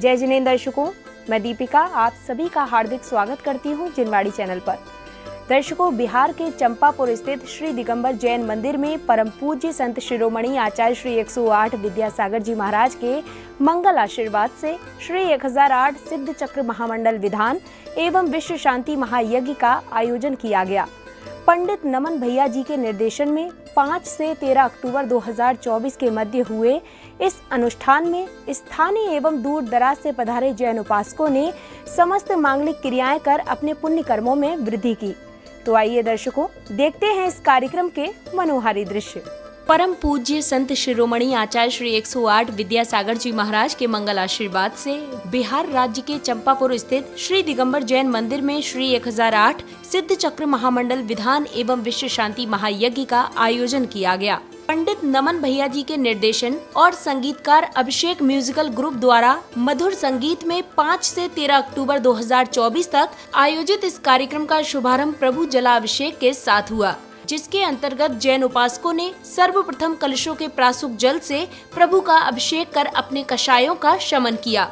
जय जिनेंद्र दर्शकों, मैं दीपिका आप सभी का हार्दिक स्वागत करती हूं जिनवाड़ी चैनल पर। दर्शकों, बिहार के चंपापुर स्थित श्री दिगंबर जैन मंदिर में परम पूज्य संत शिरोमणि आचार्य श्री 108 विद्यासागर जी महाराज के मंगल आशीर्वाद से श्री 1008 सिद्ध चक्र महामंडल विधान एवं विश्व शांति महायज्ञ का आयोजन किया गया। पंडित नमन भैया जी के निर्देशन में 5 से 13 अक्टूबर 2024 के मध्य हुए इस अनुष्ठान में स्थानीय एवं दूर दराज से पधारे जैन उपासकों ने समस्त मांगलिक क्रियाएं कर अपने पुण्य कर्मों में वृद्धि की। तो आइए दर्शकों, देखते हैं इस कार्यक्रम के मनोहारी दृश्य। परम पूज्य संत शिरोमणि आचार्य श्री 108 विद्यासागर जी महाराज के मंगल आशीर्वाद से बिहार राज्य के चंपापुर स्थित श्री दिगंबर जैन मंदिर में श्री 1008 सिद्ध चक्र महामंडल विधान एवं विश्व शांति महायज्ञ का आयोजन किया गया। पंडित नमन भैया जी के निर्देशन और संगीतकार अभिषेक म्यूजिकल ग्रुप द्वारा मधुर संगीत में 5 से 13 अक्टूबर 2024 तक आयोजित इस कार्यक्रम का शुभारंभ प्रभु जलाभिषेक के साथ हुआ, जिसके अंतर्गत जैन उपासकों ने सर्वप्रथम कलशों के प्रासुक जल से प्रभु का अभिषेक कर अपने कषायों का शमन किया।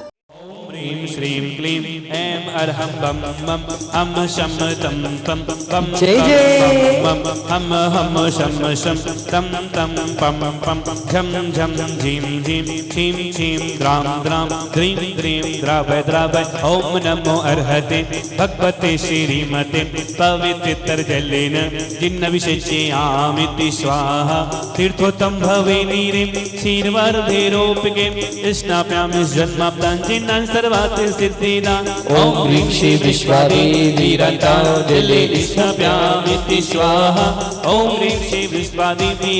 ह्रीं श्रीं क्लीं ऐं अरहं बम मम हम शम तम पम पम जय जय हम शम शम तम तम पम पम झम झम झीं झीं छीं छीं द्राम द्राम द्रीं द्रीं द्रावय द्रावय। ओम नमो अर्हते भगवते श्रीमते पवित्र जलेन जिन्नविशेष्यामिति स्वाहा। तीर्थोत्तम भवे नीरे क्षीरवर्धेरोपके स्नाप्यामि जन्माब्दां सर्वात् सिद्धिदान। ओम ह्रीं श्री विश्वादेवी जले निष्णाप्यामिति स्वाहा। ओम ह्रीं श्री विश्वादेवी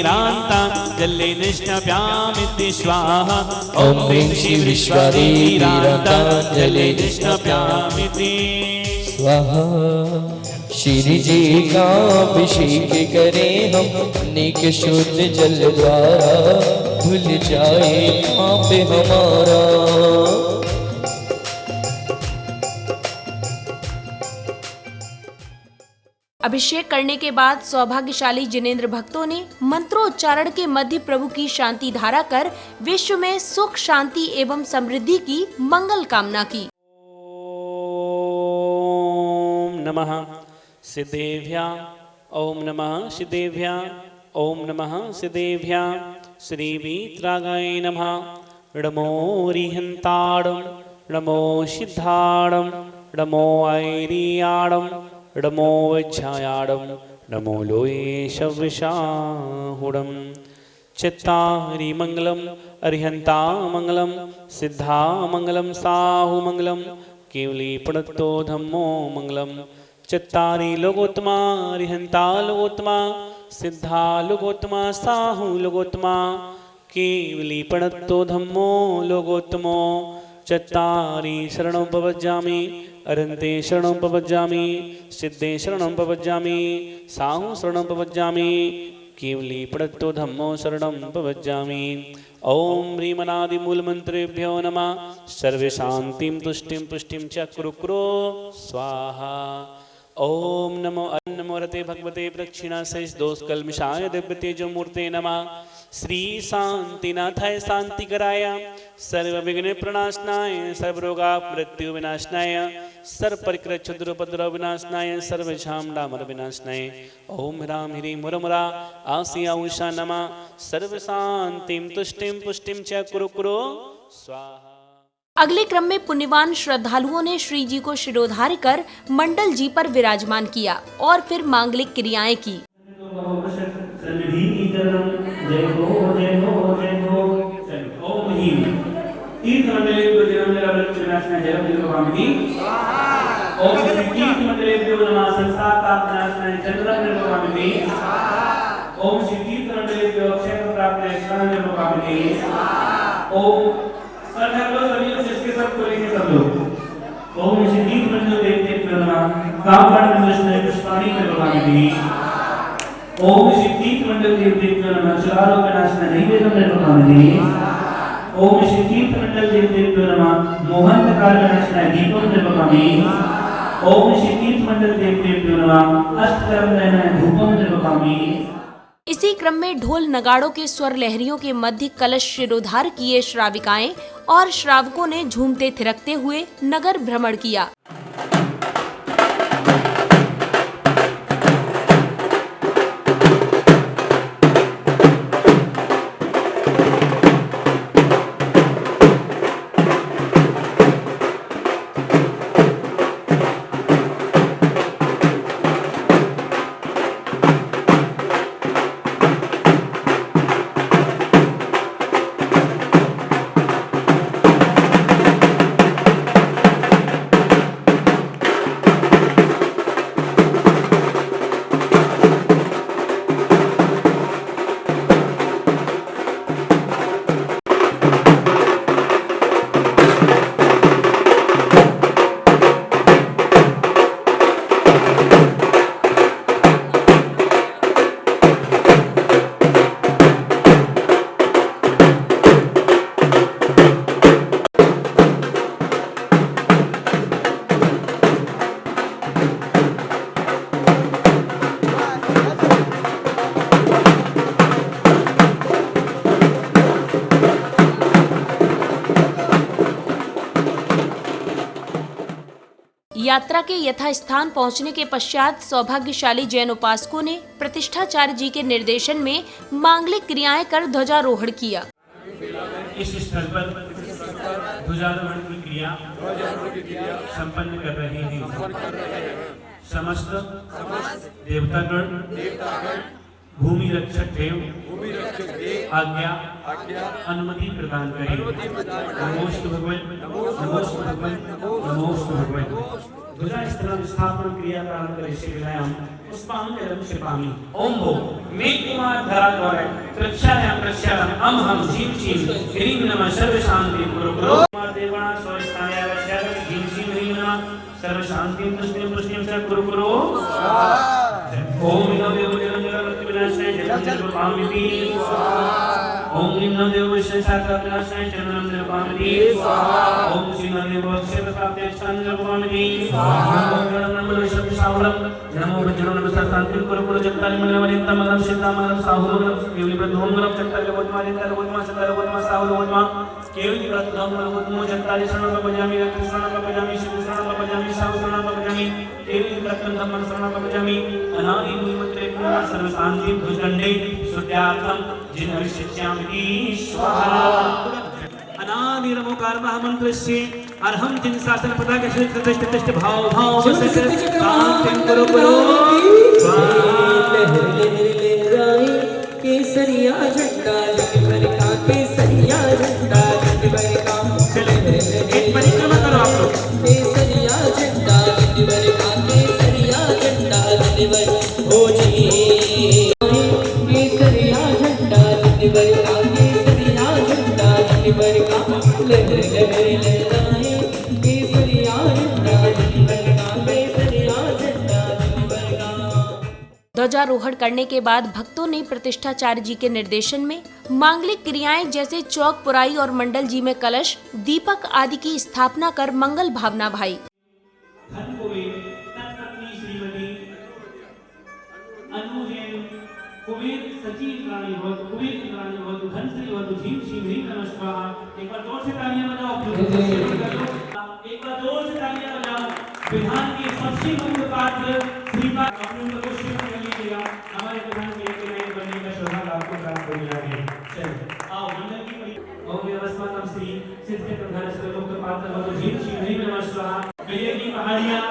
जले निष्णाप्यामिति स्वाहा। ओम ह्रीं श्री विश्वादेवी जले निष्णाप्यामिति स्वाहा। श्री जी का अभिषेक करें हम नेक शुद्ध जल द्वारा, भूल जाए पाप हमारा। अभिषेक करने के बाद सौभाग्यशाली जिनेंद्र भक्तों ने मंत्रोच्चारण के मध्य प्रभु की शांति धारा कर विश्व में सुख शांति एवं समृद्धि की मंगल कामना की। ओम नमः सिद्धेभ्या ओम नमः सिद्धेभ्या ओम नमः सिद्धेभ्या। श्री वीतरागाय नमः। नमो रिहंताड़ं नमो सिद्धाड़ं नमो ऐरियाड़ं नमो वज्रायाड़ं नमो लोये शवशाहुड़ं। चित्तारि मंगलम अरिहंता मंगलम सिद्धा मंगलम साहु मंगलम केवली प्रणतो धम्मो मंगलम। चित्तारि लोकोत्तमा अरिहंता लोकोत्तमा सिद्धा लोकोत्तमा साहु लोकोत्तमा केवली प्रणतो धम्मो लोकोत्तमो। चत्तारि शरणं प्रपद्यामि अरहन्ते शरणं प्रपद्यामि सिद्धे शरणं प्रपद्यामि साहु शरणं प्रपद्यामि केवली प्रणतो धम्मो शरणं प्रपद्यामि। ओम ह्रीमनादि मूलमंत्रेभ्यो नमः। सर्वे शांतिं तुष्टिं पुष्टिं च कुरु स्वाहा। ओम नमो रते भगवते प्रक्षिणाशेष दोष कल्मषाय दिव्य तेजो मूर्ते नमः। श्री शांतिनाथाय शांतिकराय सर्व विघ्न प्रणाशनाय सर्वरोगा मृत्यु विनाशनाय सर्व परिकर क्षुद्र उपद्रव विनाशनाय सर्व झाम डामर विनाशनाय। ओम ह्रां ह्रीं मुरमुरा आसिया उषा नमः। सर्व शांतिं तुष्टिं पुष्टिं च कुरु स्वाहा। अगले क्रम में पुण्यवान श्रद्धालुओं ने श्री जी को शिरोधार्य कर मंडल जी पर विराजमान किया और फिर मांगलिक क्रियाएं की। ओम सिद्धि मंडल देवते नमः। कामकांड कृष्ण पुष्पाणि में भगवानी। ओम सिद्धि मंडल देवते नमः। चलारो विनाशना नैवेद्य में भगवानी। ओम सिद्धि मंडल देवते नमः। मोहन काल विनाशना दीपम में भगवानी। ओम सिद्धि मंडल देवते नमः। अष्टकर्म नयन धूपम में भगवानी। इसी क्रम में ढोल नगाड़ों के स्वर लहरियों के मध्य कलश शिरोधार किए श्राविकाएं और श्रावकों ने झूमते थिरकते हुए नगर भ्रमण किया। यात्रा के यथास्थान पहुंचने के पश्चात सौभाग्यशाली जैन उपासकों ने प्रतिष्ठाचार्य जी के निर्देशन में मांगलिक क्रियाएं कर ध्वजारोहण किया। इस स्थल पर ध्वजारोहण की क्रिया संपन्न कर रहे हैं समस्त देवतागण, भूमि रक्षक देव आज्ञा अनुमति प्रदान करें। नमोस्तु भगवन्, नमोस्तु भगवन्, नमोस्तु भगवन्। ध्वजा स्थापन क्रिया प्रारंभ करिष्ये विलयम् पुष्पाञ्जलिं क्षिपामि। ओम भो मे कुमार धरा द्वारे प्रक्षालयामि प्रक्षालयामि अहं झीं झीं ह्रीं नमः सर्व शान्तिं कुरु कुरु। कुमार देवानां स्वस्थाने आगच्छामि झीं झीं ह्रीं नमः सर्व शान्तिं पुष्टिं पुष्टिं च कुरु कुरु। ओम नमो देवाय विनाशाय जगतं रूपामिति। ओम नमो देवाय साक्षात् विनाशाय चरणं रूपामिति। ओम श्री नमो क्षेत्र प्राप्ते चन्द्र रूपामिति। नमो शब्द सावलम नमो वज्रं नमः शान्तिं कुरु कुरु जगतानि मंगलवरितं मंगलं सीता मंगलं साहुरं केवली प्रथमं मंगलं चक्कर वदमानि तरवदमा सदर वदमा साहुर वदमा केवली प्रथमं मंगलं जगतानि शरणं पजामि शरणं पजामि शिव शरणं पजामि साहु शरणं पजामि केवली प्रथमं धम्मं शरणं पजामि अनादि मूलमन्त्रे पूर्ण सर्व शान्ति भुजदण्डे सुत्यार्थं जिनविशिष्यामि स्वाहा। अनादिरमोकार महामन्त्रस्य अर्हं जिन शासन पताके श्रीकृष्ण भाव भाव शांतिं कुरु कुरु केसरिया झंडा लहर का केसरिया झंडा लहर का एक परिक्रमा करो आप लोग। केसरिया झंडा लहर का केसरिया झंडा लहर हो जी। केसरिया झंडा लहर का केसरिया झंडा लहर का लहर लहराए केसरिया झंडा लहर का केसरिया झंडा लहर का। ध्वजारोहण करने के बाद भक्तों ने प्रतिष्ठाचार्य जी के निर्देशन में मांगलिक क्रियाएं जैसे चौक पुराई और मंडल जी में कलश, दीपक आदि की स्थापना कर मंगल भावना भाई। धन कुबेर तत्पत्नी श्रीमती अनु जैन कुबेर सचिव रानी भवतु कुबेर रानी भवतु धन श्री भवतु झीं झीं ह्रीं नमः स्वाहा। एक बार जोर से तालियां बजाओ। एक बार जोर से तालियां बजाओ। विधान के सबसे मुख्य पात्र श्रीपाद अपने को श्री कर लीजिएगा। हमारे विधान के एक नए बनने का सौभाग्य आपको प्राप्त हो गया है। चलिए आओ मंडल की बड़ी और व्यवस्था नाम श्री सिद्ध के प्रधान श्री मुख्य पात्र भवतु झीं झीं ह्रीं नमः स्वाहा। विजय की पहाड़ियां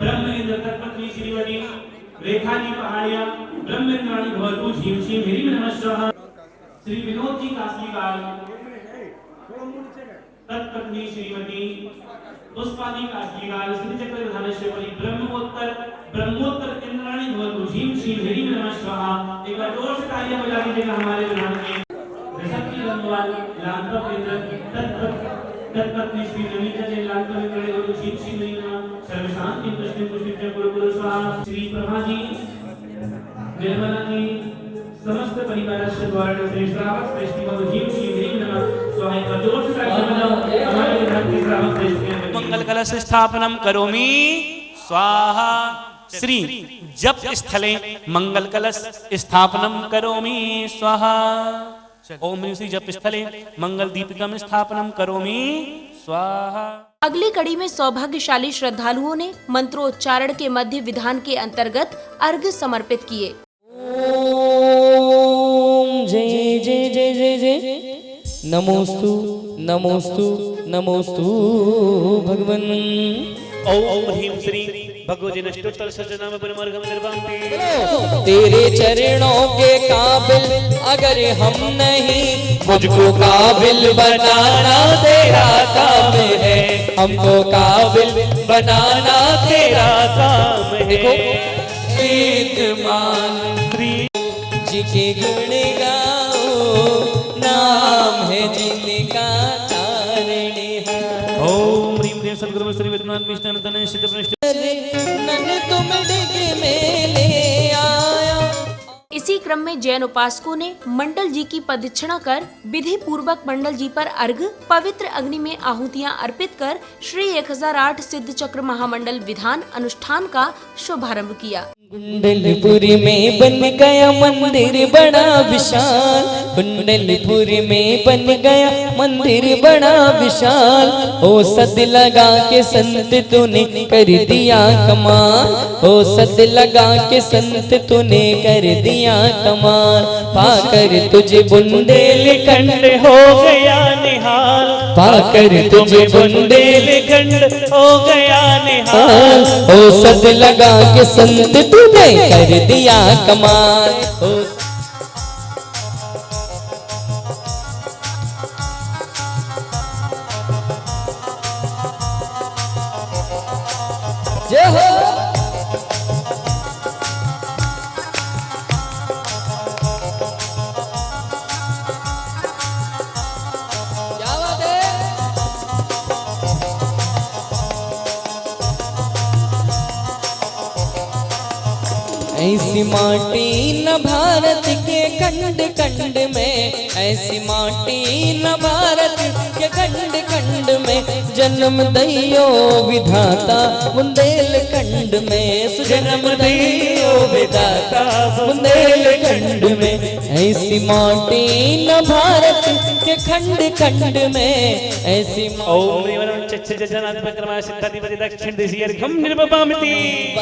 ब्रह्मेंद्र तत्पत्नी श्रीमती रेखा की पहाड़ियां ब्रह्मेंद्राणी भवतु झीं झीं ह्रीं नमः स्वाहा। श्री विनोद जी काशीकाल तत्पत्नी श्रीमती पुष्पादी काशीकाल श्री चक्र प्रधानेश्वरी ब्रह्मोत्तर इंद्राणी भवतु झीं झीं ह्रीं नमः स्वाहा। एक बार जोर से तालियां बजा दीजिएगा हमारे विधान के रसकी रंगवाल लांतव इंद्र तत्पत्नी श्री नमिता जय लांतव इंद्राणी भवतु झीं झीं ह्रीं नमः सर्व शांति पुष्टि पुष्टि कुरु कुरु स्वाहा। श्री प्रभा जी निर्मला जी समस्त परिवार से द्वारा श्री श्रावक श्रेष्ठ भवतु झीं झीं ह्रीं नमः स्वाहा। एक बार जोर से तालियां बजाओ हमारे विधान के श्रावक श्रेष्ठ मंगल कलश स्थापनम करोमि स्वाहा। श्री जप स्थले मंगल कलश स्थापनम करोमि स्वाहा। ओम ह्रीं श्री जप स्थले मंगल दीपिकाम स्थापनम करोमि स्वाहा। अगली कड़ी में सौभाग्यशाली श्रद्धालुओं ने मंत्रोच्चारण के मध्य विधान के अंतर्गत अर्घ्य समर्पित किए। ओम जय जय जय जय जय नमोस्तु नमोस्तु नमोस्तु भगवन। ओम ह्रीं श्री भगवती नष्टोत्तर सजनाम परमर्घम निर्वान्ते। तेरे चरणों के काबिल अगर हम नहीं, मुझको काबिल बनाना तेरा काम है, हमको काबिल बनाना तेरा काम है। देखो मान जी के गुण गाओ, नाम है जिनका तारणहार। ओम ह्रीं देव सद्गुरु श्री विद्वान विष्णु तनय सिद्ध प्रनिष्ठ तुम डिग में ले आया। इसी क्रम में जैन उपासकों ने मंडल जी की पदक्षिणा कर विधि पूर्वक मंडल जी पर अर्घ्य, पवित्र अग्नि में आहुतियां अर्पित कर श्री 1008 सिद्ध चक्र महामंडल विधान अनुष्ठान का शुभारंभ किया। कुंडलपुरी में बन गया मंदिर बड़ा विशाल, कुंडलपुरी में बन गया मंदिर बड़ा विशाल। ओ सद लगा के संत तूने कर दिया कमाल, ओ सद लगा के संत तूने कर दिया कमाल। पाकर तुझे बुंदेलखंड हो गया निहाल, पाकर तुझे बुंदेलखंड हो गया निहाल। ओ सद लगा के संत तूने कर दिया कमाल। जय हो। क्या बात है। ऐसी माटी न भारत के खंड खंड में, ऐसी माटी न भारत के खंड खंड में। जन्म दैयो विधाता बुंदेलखंड में, जन्म दैयो विधाता बुंदेलखंड में। ऐसी माटी न भारत के खंड खंड में, ऐसी ओम ह्रीं चच्छ जजनाथ पक्रमा सिद्धाधिपति दक्षिण दिशयर्घम निर्वपामिति।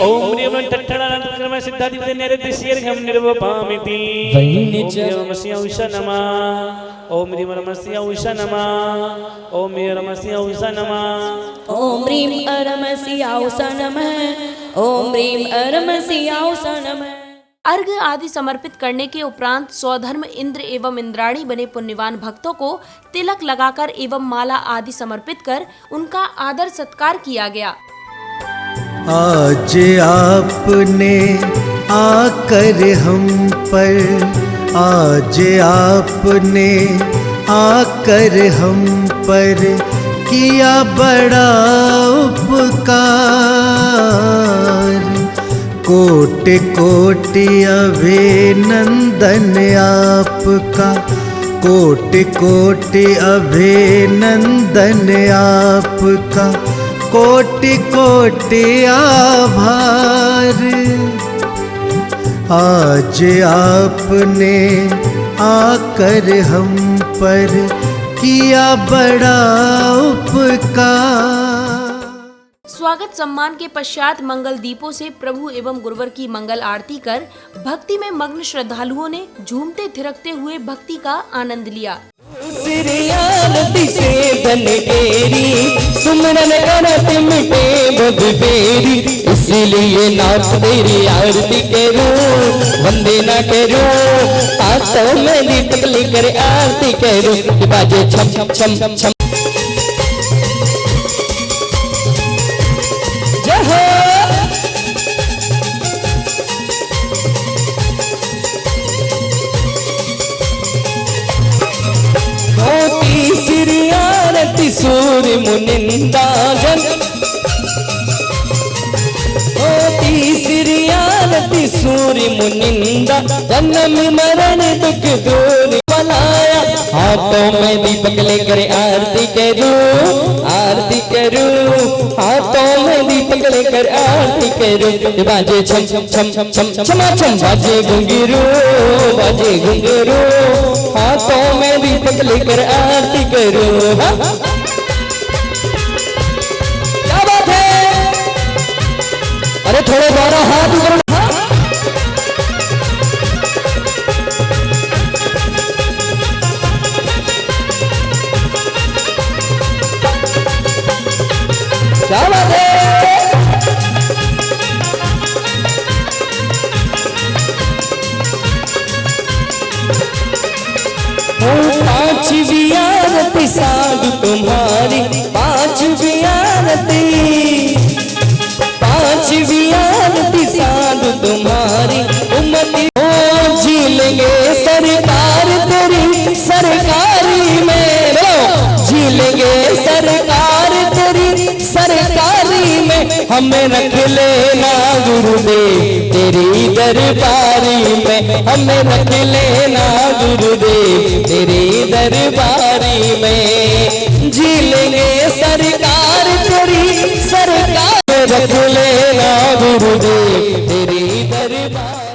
ओम ह्रीं तट्ठणानाथ पक्रमा सिद्धाधिपति नैऋत्यर्घम निर्वपामिति। ओम नमस्य उषा नमः। ओम ह्रीं नमस्य उषा नमः। ओम ह्रीं नमस्य उषा नमः। ओम ह्रीं अरमसियाउसा नमः। ओम ह्रीं अरमसियाउसा नमः। अर्घ्य आदि समर्पित करने के उपरांत स्वधर्म इंद्र एवं इंद्राणी बने पुण्यवान भक्तों को तिलक लगाकर एवं माला आदि समर्पित कर उनका आदर सत्कार किया गया। आज आपने आकर हम पर, आज आपने आकर हम पर किया बड़ा उपकार। कोटि कोटि अभिनंदन आपका, कोटि कोटि अभिनंदन आपका, कोटि कोटि आभार। आज आपने आकर हम पर किया बड़ा उपकार। स्वागत सम्मान के पश्चात मंगल दीपों से प्रभु एवं गुरुवर की मंगल आरती कर भक्ति में मग्न श्रद्धालुओं ने झूमते थिरकते हुए भक्ति का आनंद लिया। आरती से बन तेरी सुमरन करत मिटे बद बेरी, इसीलिए नाथ तेरी आरती करूं वंदे न करूं। हाथों में दीपक लेकर आरती करूं, बाजे छम छम छम छम। जय हो। आरती सूर्य मुनिंदा जन, तीसरी आरती सूर्य मुनिंदा। जन्म मरण दुख दूर बनाया, हाथों में दीपक लेकर आरती करूं, आरती करूं। हाथों में दीपक लेकर आरती करो, बाजे छम छम छम छम छमा छम, बाजे घुंघरू हाथों में दीपक लेकर आरती करो। हाँ? क्या बात है, अरे थोड़े बारा हाथ ऊपर। क्या बात है, पांचवी आरती साधु तुम्हारी, पांचवी आरती साधु तुम्हारी, उम्मती हो जी लेंगे सरकार तेरी सरकारी में, जी लेंगे सरकार तेरी सरकारी में, हमें रख लेना गुरुदेव तेरी दरबारी में, हमें रख लेना गुरुदेव तेरी दरबारी में, जी लेंगे सरकार तेरी सरकार, रख लेना गुरुदेव तेरी दरबारी।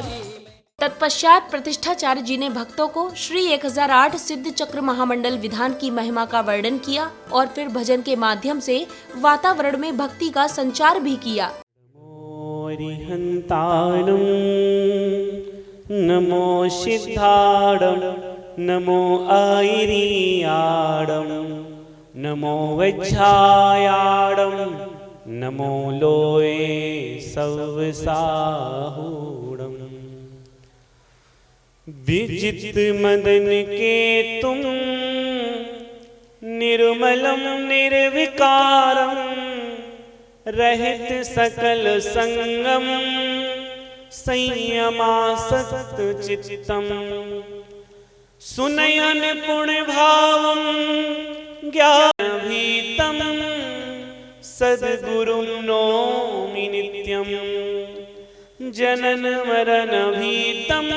तत्पश्चात प्रतिष्ठाचार्य जी ने भक्तों को श्री 1008 सिद्ध चक्र महामंडल विधान की महिमा का वर्णन किया और फिर भजन के माध्यम से वातावरण में भक्ति का संचार भी किया। नमो सिद्धाणं नमो ऐरियाणं नमो वज्रायाणं नमो लोये सवसाहूणम्। विजित मदन के तुम निर्मलम निर्विकारम, रहित सकल संगम संयमासक्त चित्तम, सुनयन पुण्य भावम ज्ञानभीतम, सद्गुरुं नौमि नित्यम, जनन मरण भीतम,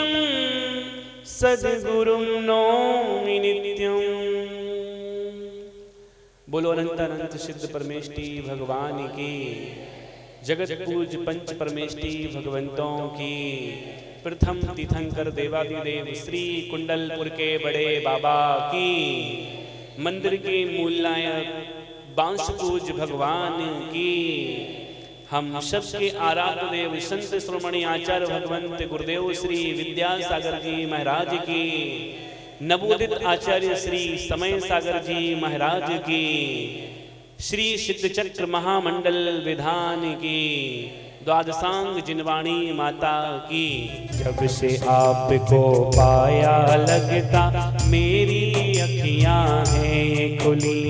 सद्गुरुं नौमि नित्यम। बोलो अनंत अनंत सिद्ध परमेष्टि भगवान की, जगत पूज पंच परमेष्टि भगवंतों की, प्रथम तीर्थंकर देवादिदेव श्री कुंडलपुर के बड़े बाबा की, मंदिर के मूल नायक बांस पूज भगवान की, हम सबके आराध्य देव संत श्रोमणी आचार्य भगवंत गुरुदेव श्री विद्यासागर जी महाराज की, नवोदित आचार्य श्री समय सागर जी महाराज की, श्री सिद्ध चक्र महामंडल विधान की, द्वादशांग जिनवाणी माता की। जब से आपको पाया लगता मेरी अखियां हैं खुली,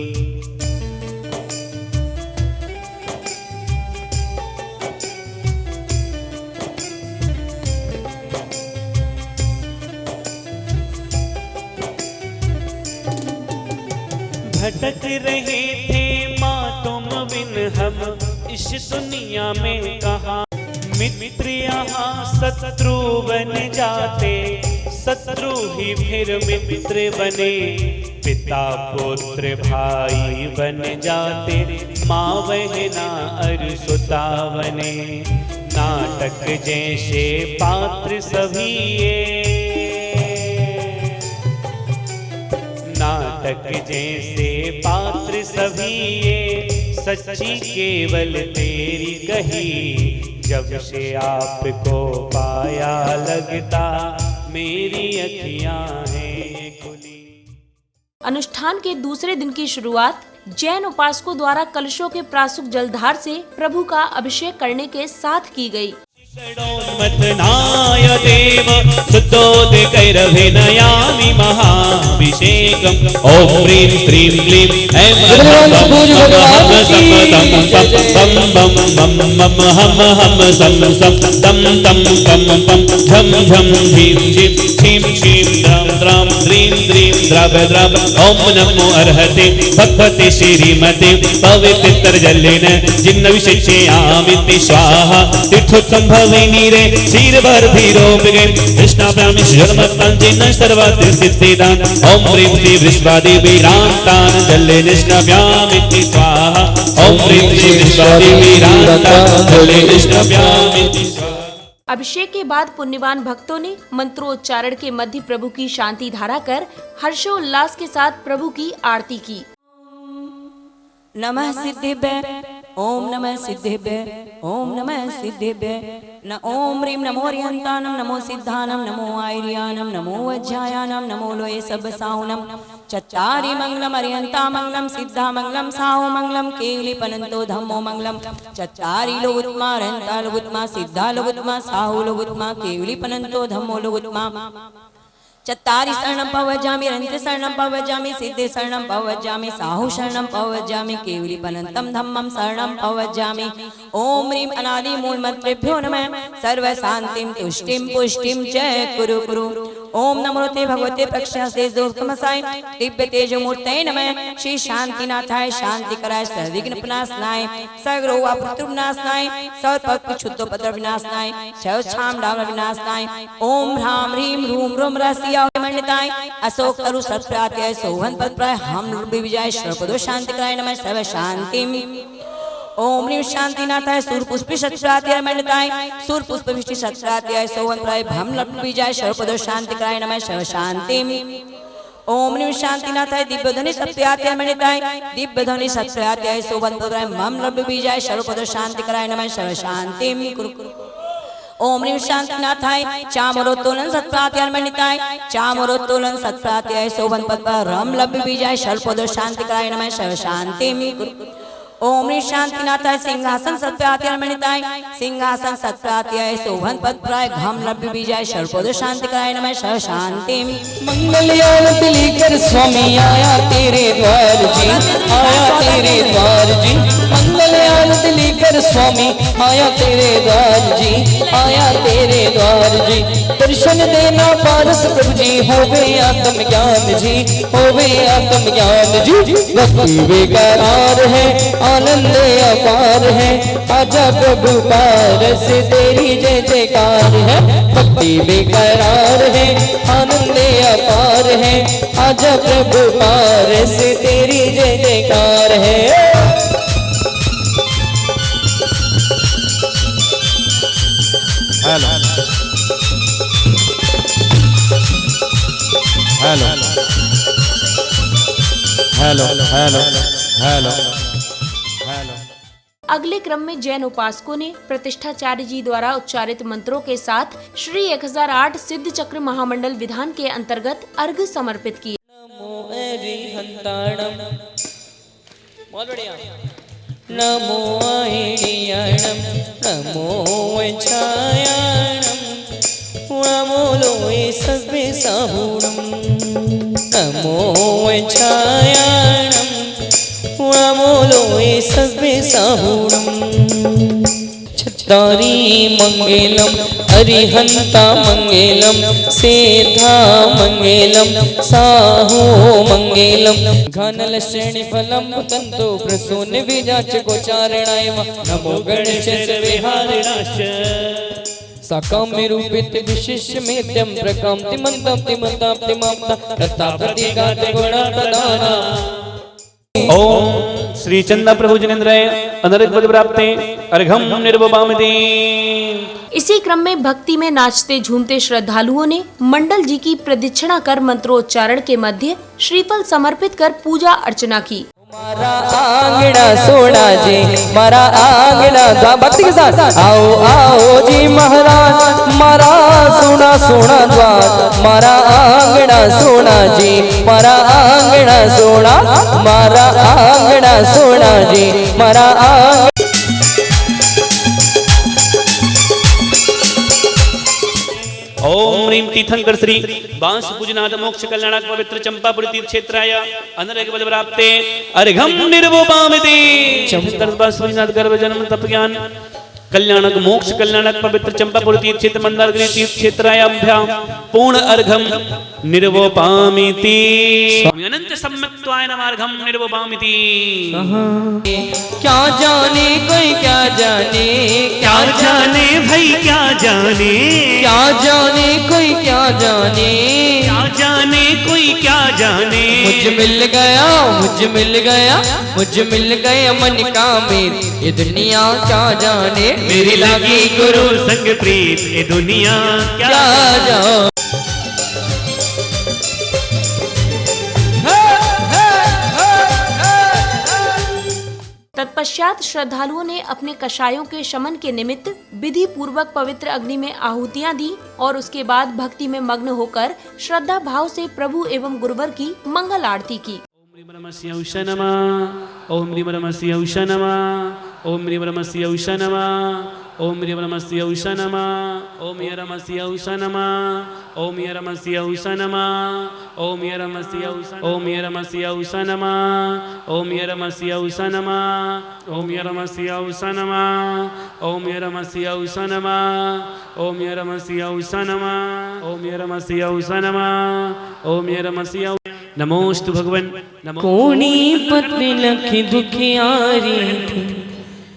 भटक रहे थे माँ तुम बिन हम इस दुनिया में कहाँ, मित्र यहाँ शत्रु बन जाते, शत्रु ही फिर मित्र बने, पिता पुत्र भाई बन जाते, माँ बहना और सुता बने, नाटक जैसे पात्र सभी ये, नाटक जैसे पात्र सभी ये, सच्ची केवल तेरी कही, जब से आपको पाया लगता मेरी अखियां हैं खुली। अनुष्ठान के दूसरे दिन की शुरुआत जैन उपासकों द्वारा कलशों के प्रासुक जलधार से प्रभु का अभिषेक करने के साथ की गई। मथनाय देव शुद्धोदकैरभिनयामि महाभिषेकम्। ओम ह्रीं क्रीं क्लीं ऐं बम बम हम सम सम तम तम पम पम झम झम झीं झीं क्षीं क्षीं द्राम द्राम द्रीं द्रीं द्राव द्राव। ओम नमो अर्हते भगवते श्रीमते पवित्र जलेन जिन्नविशिष्यामिति स्वाहा। तीर्थोत्तम नीरे क्षीर भर धीरोम गे कृष्णाभ्याम जन्मस्तांजिन सर्वत्र सिद्धिदान। ओम ह्रीं श्री विश्वादेवी रामतान जले निष्णाभ्यामिति स्वाहा। ओम ह्रीं श्रीं स्वादेवी राधा निष्ठाभ्यामिति। अभिषेक के बाद पुण्यवान भक्तों ने मंत्रोच्चारण के मध्य प्रभु की शांति धारा कर हर्षोल्लास के साथ प्रभु की आरती की। नमः सिद्धिभ्य ओम नमः सिद्धिभ्य ओम नमः सिद्धिभ्य न ओम ह्रीं नमो अर्यन्तानं नमो सिद्धानं नमो आयर्यानं नमो वज्रायानं नमो लोये सब्बसाहुनं चत्तारि मंगलम अर्यन्ता मंगलम सिद्धा मंगलम साहु मंगलम केवली पनंतो धम्मो मंगलम चत्तारि लोगुत्मा अर्यन्ता लोगुत्मा सिद्धा लोगुत्मा साहु लोगुत्मा केवली पनंतो धम्मो लोगुत्मा चत्तारि शरणं पवजामि अनन्त शरणं पवजामि सिद्धे शरणं पवजामि साहु शरणं पवजामि केवली पनन्तं धम्मं शरणं पवजामि। ओम ह्रीं अनादि मूलमन्त्रेभ्यो नमः सर्व शान्तिं तुष्टिं पुष्टिं च कुरु कुरु। ओम नमो ते भगवते प्रक्षासे जोतमसाय दिव्य तेजो मूर्तये नमः। श्री शांतिनाथाय शांति कराय सर्वविघ्न विनाशनाय सगरो अपृथु विनाशनाय सर्वपद शुद्धोपद्रव विनाशनाय शवछाम डाम विनाशनाय। ओम ह्रां ह्रीं रूं रूम रसिया मंडिताय अशोक तरु सत्प्रात्याय सोहन पद प्राय हम विजय सर्वपदो शांति कराय नमः सर्व शांतिम। ओम ह्रीं शांतिनाथाय सूर्यपुष्पि सत्प्रात्याय मंडिताय सूर्यपुष्प विष्टि सत्प्रात्याय सोहन प्राय भम लप विजय सर्वपदो शांति कराय नमः सर्व शांतिम। ओम ह्रीं शांतिनाथाय दिव्यध्वनि सत्प्रात्याय मंडिताय दिव्यध्वनि सत्प्रात्याय सोहन पद प्राय मम लप विजय सर्वपदो शांति कराय नमः सर्व शांतिम। ओम ह्रीं शांतिनाथाय चामरोत्तोलन सत्प्रात्याय मंडिताय चामरोत्तोलन सत्प्रात्याय शोभन पद पर रम लभ्य विजय शल्पदो शांति कराय नमः सर्व शांतिम। ओम ह्रीं शांतिनाथाय सिंहासन सत्प्रात्याय मंडिताय सिंहासन सत्प्रात्याय शोभन पद प्राय घम लभ्य विजय शल्पदो शांति कराय नमः सर्व शांतिम। मंगल आरती लेकर स्वामी आया तेरे द्वार जी आया तेरे द्वार जी मंगल आरती लेकर स्वामी आया तेरे द्वार जी आया तेरे द्वार जी। दर्शन देना पारस प्रभु जी होवे आत्म ज्ञान जी होवे आत्म ज्ञान जी। भक्ति बेकरार है आनंद अपार है आजा प्रभु पारस तेरी जय जयकार है। भक्ति बेकरार है आनंद अपार है आजा प्रभु पारस तेरी जय जयकार है। Hello hello hello hello hello hello. अगले क्रम में जैन उपासकों ने प्रतिष्ठाचार्य जी द्वारा उच्चारित मंत्रों के साथ श्री 1008 सिद्ध चक्र महामंडल विधान के अंतर्गत अर्घ्य समर्पित किए। नमो अरिहंताणम बहुत बढ़िया। नमो आयर्याणम नमो वज्रायाणम नमो लोये सब्बसाहुणम नमो वज्रायाणम नमो लोये सब्बसाहुणम। चत्तारि मंगलम अरिहंता मंगलम सेथा मंगलम साहो मंगलम घनल श्रेणी फलम तंतो प्रसून विजाच गोचारणाय नमो गणेश विहारिणाश्च साकाम्य रूपित विशिष्य मेत्यम प्रकाम्ति मंताप्ति मंताप्ति माप्ता रत्तापति गाते गुणा प्रदाना। ओम श्री चंदा प्रभु जनेन्द्राय अनरित पद प्राप्ते अर्घम निर्वपामि। इसी क्रम में भक्ति में नाचते झूमते श्रद्धालुओं ने मंडल जी की प्रदक्षिणा कर मंत्रोच्चारण के मध्य श्रीफल समर्पित कर पूजा अर्चना की। मारा आंगना सोना जी मारा आंगना भक्ति के साथ आओ आओ जी महाराज मारा सोना सोना द्वार मारा आंगना सोना जी मारा आंगना सोना मारा आंगना सोना जी मारा ओम ह्रीं तीर्थंकर श्री बांस पूजनाथ मोक्ष कल्याणक पवित्र चंपापुरी तीर्थ क्षेत्राय अनर्घ्य पद प्राप्ते अर्घम निर्वपामि। चंपापुरी बांस पूजनाथ गर्भ जन्म तप ज्ञान कल्याणक मोक्ष कल्याणक पवित्र चंपापुरी तीर्थ क्षेत्र मंदारगिरी तीर्थ क्षेत्रायाभ्यां पूर्ण अर्घम निर्वपामि। अनंत सम्यक्त्वाय नमः अर्घम निर्वपामि। क्या जाने कोई क्या जाने क्या जाने भाई क्या जाने क्या जाने कोई क्या जाने क्या जाने कोई कोई क्या जाने। मुझ मिल गया, मुझ मिल गया, मुझ मिल गया मन का मीत, ये दुनिया क्या जाने। मेरी लागी गुरु संग प्रीत, ये दुनिया क्या जाने। तत्पश्चात श्रद्धालुओं ने अपने कषायों के शमन के निमित्त विधि पूर्वक पवित्र अग्नि में आहुतियां दी और उसके बाद भक्ति में मग्न होकर श्रद्धा भाव से प्रभु एवं गुरुवर की मंगल आरती की। ओम ह्रीं उषा नमः, ओम ह्रीं उषा नमः, ओम ह्रीं उषा नमः, ओम ह्रीं उषा नमः, ओम ह्रीं उषा नमः, ओम ह्रीं उषा नमः, ओम ह्रीं उषा नमः, ओम ह्रीं उषा नमः, ओम ह्रीं उषा नमः, ओम ह्रीं उषा नमः, ओम ह्रीं उषा नमः, ओम ह्रीं उषा नमः, ओम ह्रीं नमोस्तु भगवन नमो। कोणी पत्र लखी दुखियारी थी,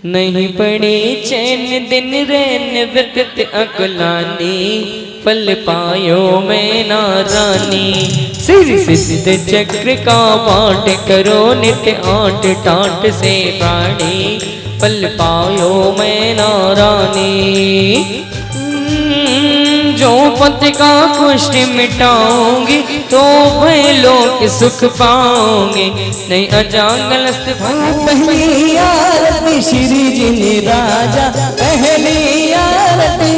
नहीं पड़े चैन दिन रैन व्यतीत अकलानी, फल पायो मैं नारानी। सिर सिद्ध चक्र का पाठ करो नित्य आठ टाट से प्राणी, फल पायो मैं नारानी। जो पद का कष्ट मिटाओगे तो भय लोक सुख पाओगे, नहीं अजांगलस्त पहली आरती श्री जी ने राजा, पहली आरती,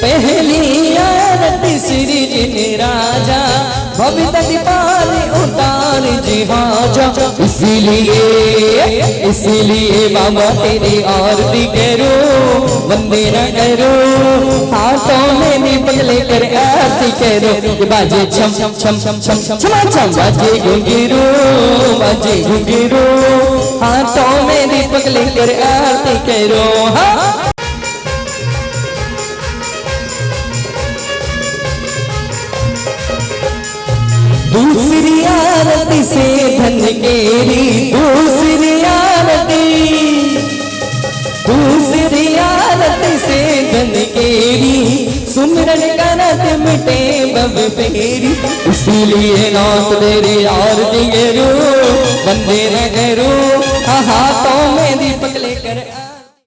पहली आरती श्री जी ने राजा, भविता दीपाली उतार जी हाजा। इसीलिए बाबा तेरी आरती करो, वंदे न करो, हाथों में दीपक लेकर आरती करो। बाजे छम छम छम छम छम छम छम छम, बाजे घुंघरू, बाजे घुंघरू, हाथों में दीपक लेकर आरती करो। हाँ दूसरी आरती से धन केरी, दूसरी आरती, दूसरी आरती से धन केरी, सुमरन करत मिटे बब फेरी। इसीलिए नाथ तेरी आरती करो, वंदे न करो, हाथों में दीपक लेकर।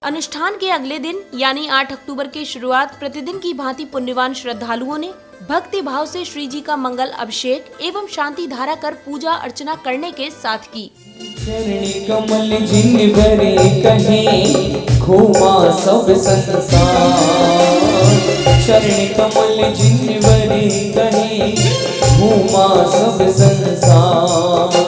अनुष्ठान के अगले दिन यानी 8 अक्टूबर की शुरुआत प्रतिदिन की भांति पुण्यवान श्रद्धालुओं ने भक्ति भाव से श्री जी का मंगल अभिषेक एवं शांति धारा कर पूजा अर्चना करने के साथ की। चरणी कमल जिन भरे कहे घूमा सब संसार, चरणी कमल जिन भरे कहे घूमा सब संसार।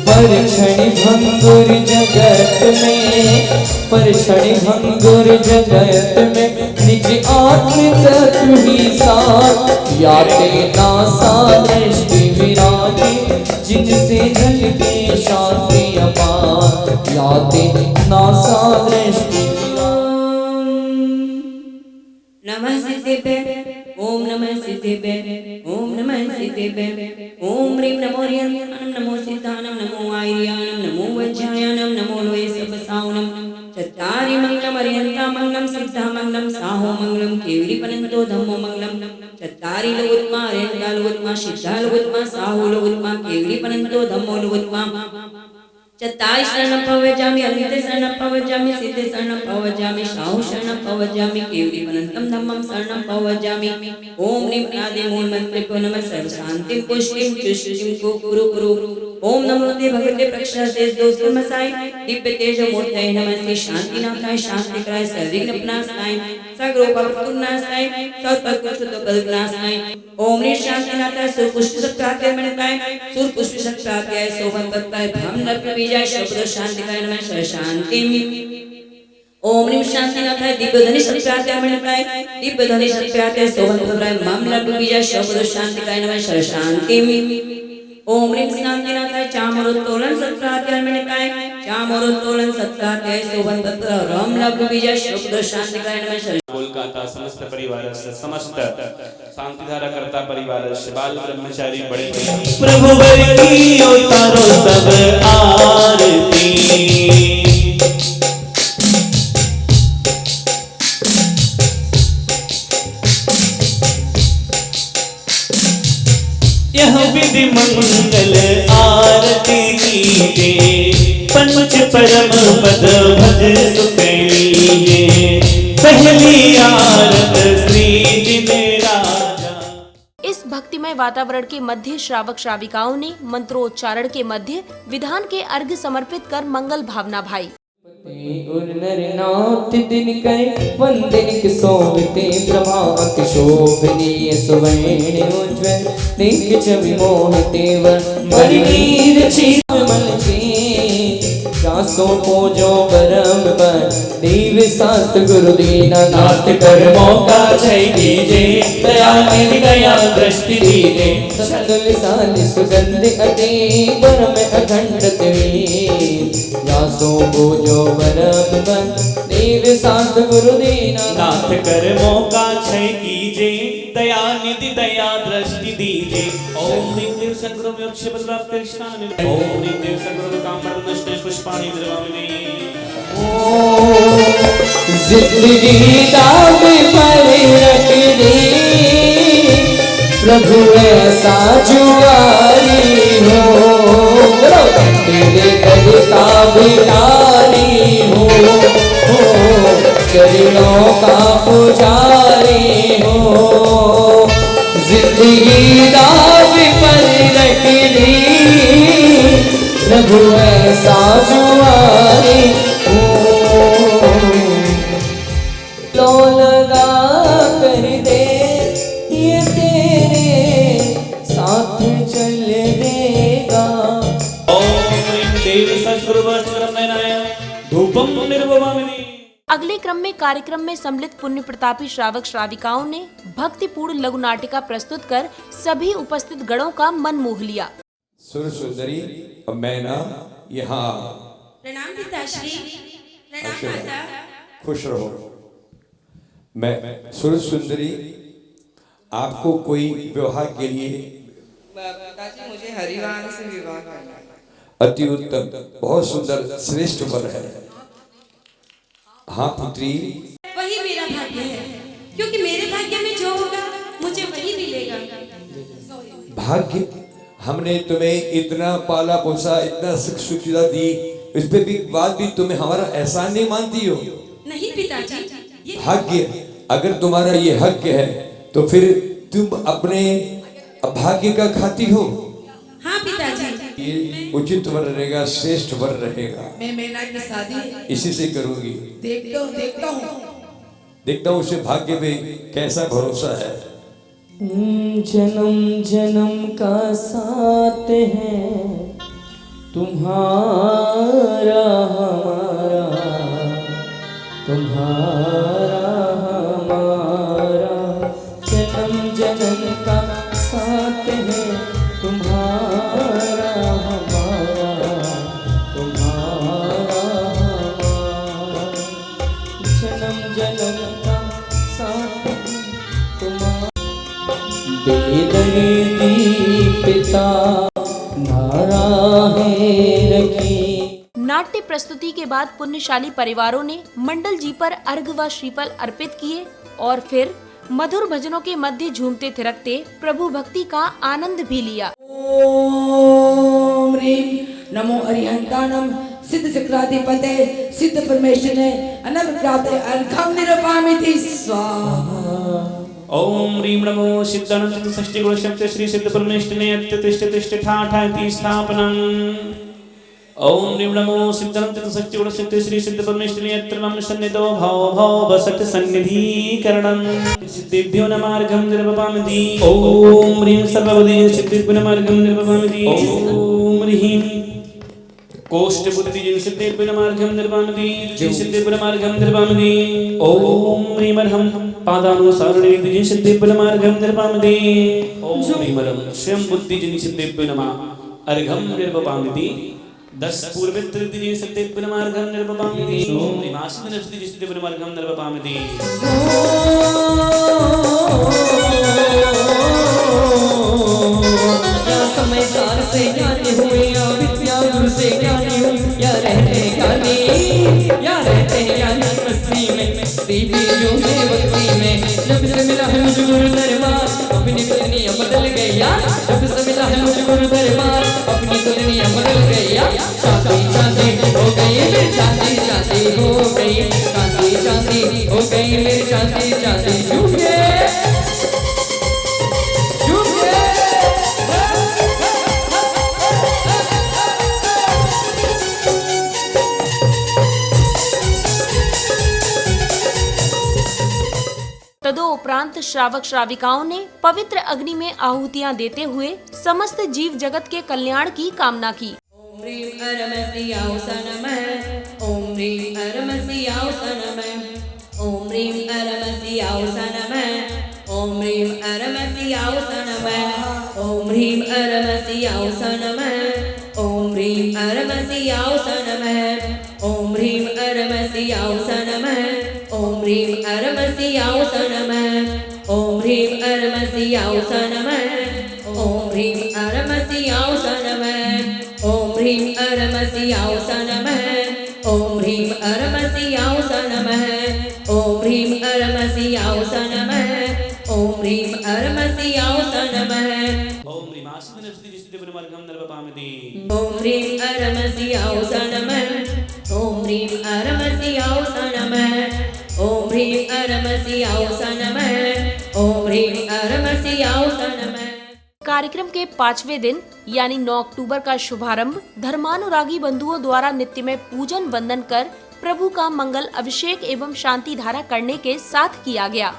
पर क्षण भंगुर जगत में, पर क्षण भंगुर जगत में, निज आत्म तत्व ही सार। याते नासा दृष्टि विराजे, जिनसे झलके शांति अपार। याते नासा दृष्टि नमः सिद्धेभ्य, ओम नमः सिद्धेभ्य, ओम नमः सिद्धेभ्य, ओम ह्रीं नमो ह्रीं नमो सिद्धानं नमो आयर्यानं नमो वज्रायानं नमो लोये सबसाउनं। चत्तारि मंगलम अर्यन्ता मंगलम सिद्धा मंगलम साहो मंगलम केवली पनंतो धम्मो मंगलम। चत्तारि लोकोत्मा अर्यन्ता लोकोत्मा सिद्धा लोकोत्मा साहो लोकोत्मा केवली पनंतो धम्मो लोकोत्मा। चत्तारि शरणं प्रव्रजामि अर्यन्ते शरणं प्रव्रजामि सिद्धे शरणं प्रव्रजामि साहो शरणं प्रव्रजामि केवली पनंतं धम्मं शरणं प्रव्रजामि। ओम ह्रीं आदि मूल मंत्रेभ्यो नमः सर्व शांतिं पुष्टिं तुष्टिं कुरु कुरु। ओम नमो ते भगवते प्रक्षाते दोषमसाय दिव्य तेज मूर्तये नमः। श्री शांतिनाथाय शांतिकराय सर्वविघ्न विनाशाय सर्वोपविनाशाय सर्वपदनाशाय। ओम ह्रीं शांतिनाथाय सुरपुष्ट सत्प्राप्तिर्मणिताय सुरपुष्ट सत्प्राप्त्याय शोभनपत्ताय ब्रह्मणप्रविजय शब्द शांतिकाय नमः। सर्व शांतिं। ओम ह्रीं शांतिनाथाय दिव्यधनि सत्प्राप्त्याय दिव्यधनि सत्प्राप्त्याय शोभनपत्ताय ब्रह्मणप्रविजय शब्द शांतिकाय नमः। सर्व शांतिं। ओम ह्रीं शांतिनाथाय चामरोत्तोलन सत्प्राप्त्याय चामरोत्तोलन सत्प्राप्त्याय शोभनपत्र ब्रह्मणप्रविजय शब्द शांतिकाय नमः। कोलकाता समस्त परिवार समस्त शांतिधारा करता परिवार बाल ब्रह्मचारी बड़े प्रभु वर की उतारो सब आरती। निधि मंगल आरती कीजे पंच परम पद भज सुख लीजे पहली आरत श्री जिने राजा। इस भक्तिमय वातावरण के मध्य श्रावक श्राविकाओं ने मंत्रोच्चारण के मध्य विधान के अर्घ्य समर्पित कर मंगल भावना भाई। उर नर नाथ दिन कै वंदन सोवते प्रभात शोभनीय सुवर्ण उज्ज्वल देख छवि मोहते वरनीर छिमल जासो पूजो परम पर देव शास्त्र गुरु दीना नाथ कर मौका जय दीजे दया मेरी दया दृष्टि दीजे सदल साल सुगंध अति परम अखंड देवी जासो पूजो परम पर देव शास्त्र गुरु दीना नाथ कर मौका क्षय कीजे दया निधि दया दृष्टि दीजे। ओम ह्रीं देव सद्गुरु कृष्णान ओम ह्रीं देव सद्गुरु कामर नष्ट पुष्पाणि द्रवामि। जिंदगी दाव पर रख दी प्रभु ऐसा जुआरी हो तेरे दर का भिखारी हो चरणों का पुजारी हो जिंदगी दाव पर रख दी प्रभु ऐसा जुआरी लो लगा कर दे ये तेरे साथ चल देगा। ओम ह्रीं देव सद्गुरु वज्रनयनाय धूपम निर्ववामि। अगले क्रम में कार्यक्रम में सम्मिलित पुण्य प्रतापी श्रावक श्राविकाओं ने भक्तिपूर्ण लघु नाटिका प्रस्तुत कर सभी उपस्थित गणों का मन मोह लिया। सुर सुंदरी अब मैं ना यहाँ प्रणाम पिताश्री, प्रणाम माता। खुश रहो। मैं सुर सुंदरी आपको कोई विवाह के लिए पिताजी मुझे हरिवान से विवाह करना है। अति उत्तम, बहुत सुंदर श्रेष्ठ वर है। हाँ पुत्री, वही मेरा भाग्य है, क्योंकि मेरे भाग्य में जो होगा मुझे वही मिलेगा। भाग्य, हमने तुम्हें इतना पाला पोसा, इतना सुख सुविधा दी, इस पे भी बात भी तुम्हें हमारा एहसान नहीं मानती हो? नहीं पिताजी, ये भाग्य, अगर तुम्हारा ये हक है तो फिर तुम अपने भाग्य का खाती हो। हाँ पिताजी, ये उचित वर रहेगा, श्रेष्ठ वर रहेगा। मैं मैना की शादी इसी से करूंगी। देखता हूँ उसे भाग्य पे कैसा भरोसा है। जन्म जन्म का साथ है तुम्हारा हमारा, तुम्हारा हमारा जन्म जन्म का साथ है तुम्हारा हमारा, तुम्हारा हमारा जन्म जन्म का साथ है तुम्हारा। बेदर्दी पिता नारा है रखी। नाट्य प्रस्तुति के बाद पुण्यशाली परिवारों ने मंडल जी पर अर्घ व श्रीफल अर्पित किए और फिर मधुर भजनों के मध्य झूमते थिरकते प्रभु भक्ति का आनंद भी लिया। ओम ह्रीं नमो अरिहंताणम सिद्ध चक्राधिपते सिद्ध परमेश्वरे अनवक्राते अर्घं निरपामिति स्वाहा। ओम ह्रीं नमो सिद्धानंद षष्ठी गुण शक्ति श्री सिद्ध परमेष्ठिने अत्यतिष्ठ तिष्ठ ठाठाति स्थापनम्। ओम ह्रीं नमो सिद्धानंद षष्ठी गुण शक्ति श्री सिद्ध परमेष्ठिने अत्र मम सन्निधो भव भव वसत सन्निधिकरणम्। सिद्धेभ्यो नमार्घं निर्वपामि। ओम ह्रीं सर्ववदे सिद्धेभ्यो नमार्घं निर्वपामि। ओम ह्रीं कोष्ठ बुद्धि जिन सिद्धेभ्यो नमार्घं निर्वपामि। जिन सिद्धेभ्यो नमार्घं निर्वपामि। ओम ह्रीं अर्हं पादानुसारणे जिन सिद्धेभ्यो नमार्घं निर्वपामि। ओम ह्रीं अर्हं स्वयं बुद्धि जिन सिद्धेभ्यो नमः अर्घं निर्वपामि। 10 पूर्वत्र जिन सिद्धेभ्यो नमार्घं निर्वपामि। ओम ह्रीं आसिन जिन सिद्धेभ्यो नमार्घं निर्वपामि। समय सार से ज्ञानी हुए या विद्या गुरु से ज्ञानी हुए या रहते ज्ञानी या रहते ज्ञानी मस्ती में देवियों में भक्ति में जब से मिला है मुझे गुरु दरबार अपनी दुनिया बदल गया जब से मिला है मुझे गुरु दरबार अपनी दुनिया बदल गया शादी शादी हो गई मेरी शादी शादी हो गई शादी शादी हो गई मेरी शादी शादी झूम गए झूम गए तदोपरांत श्रावक श्राविकाओं ने पवित्र अग्नि में आहुतियां देते हुए समस्त जीव जगत के कल्याण की कामना की। ओम ह्रीं अरमसियाउस नमः ओम ह्रीं अरमसियाउस नमः ओम ह्रीं अरमसियाउस नमः ओम ह्रीं अरमसियाउस नमः ओम ह्रीं अरमसियाउस नमः ओम ह्रीं अरमसियाउस नमः ओम ह्रीं अरमसियाउस नमः ओम ह्रीं अरमसियाउस नमः ओम ह्रीं अरमसियाउस नमः ओम ह्रीं अरमसियाउस नमः ओम ह्रीं अरमसियाउस नमः ओम ह्रीं अरमसियाउस नमः ओम ह्रीं अरमसियाउस नमः ओम ह्रीं अरमसियाउस नमः ओम ह्रीमास्मिन् स्थितिस्थिति पुनर्गम नरपामिति ओम ह्रीं अरमसियाउस नमः ओम ह्रीं अरमसियाउस नमः ओम ह्रीं अरमसियाउस नमः ओम ह्रीं अरमसियाउस नमः। कार्यक्रम के 5वें दिन यानी 9 अक्टूबर का शुभारंभ धर्मानुरागी बंधुओं द्वारा नित्य में पूजन वंदन कर प्रभु का मंगल अभिषेक एवं शांति धारा करने के साथ किया गया।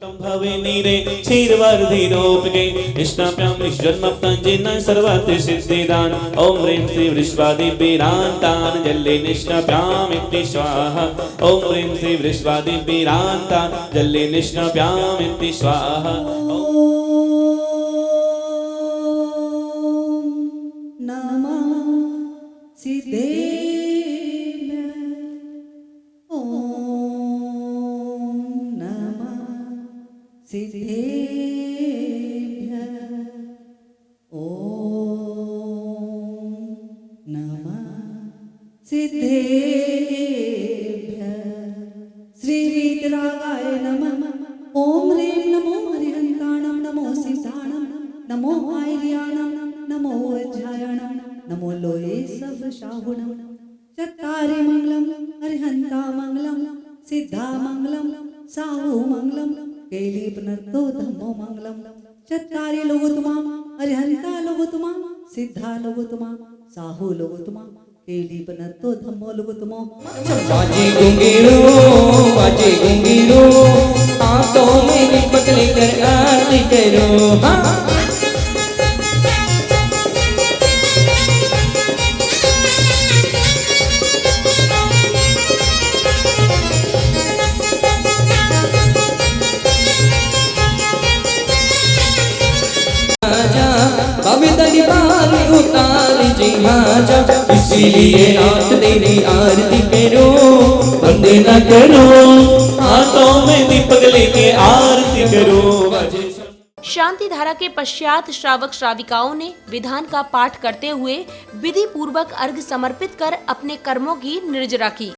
तम भवे नीरे क्षीरवर्धिनोपगे इष्टाभ्यां निष्जन्मप्तञ्जिन सर्वत्र सिद्धिदान ओम ह्रीं श्री वृषभादिवीरान्तान् जले निष्णाभ्यामिति स्वाहा ओम ह्रीं श्री वृषभादिवीरान्तान् जले निष्णाभ्यामिति स्वाहा श्रीवीतरागाय नमः ओम ह्रीं नमो हरिहन्ताणं नमो सिद्धाणं नमो आयर्याणं नमो वज्रायणं नमो लोये सब शाहुणं चत्तारि मंगलम हरिहन्ता मंगलम सिद्धा मंगलम साहु मंगलम केलीपनर्तो धम्मो मंगलम चत्तारि लोगोत्तमा हरिहन्ता लोगोत्तमा सिद्धा लोगोत्तमा साहु लोगोत्तमा केलीपनर्तो धम्मो लोगोत्तमा। बाजे घुंघरू हाथों में दीपक लेकर आरती करो हाँ। इसीलिए रात तेरी आरती करो वंदना करो हाथों में दीपक लेके आरती करो। शांति धारा के पश्चात श्रावक श्राविकाओं ने विधान का पाठ करते हुए विधि पूर्वक अर्घ समर्पित कर अपने कर्मों की निर्जरा की।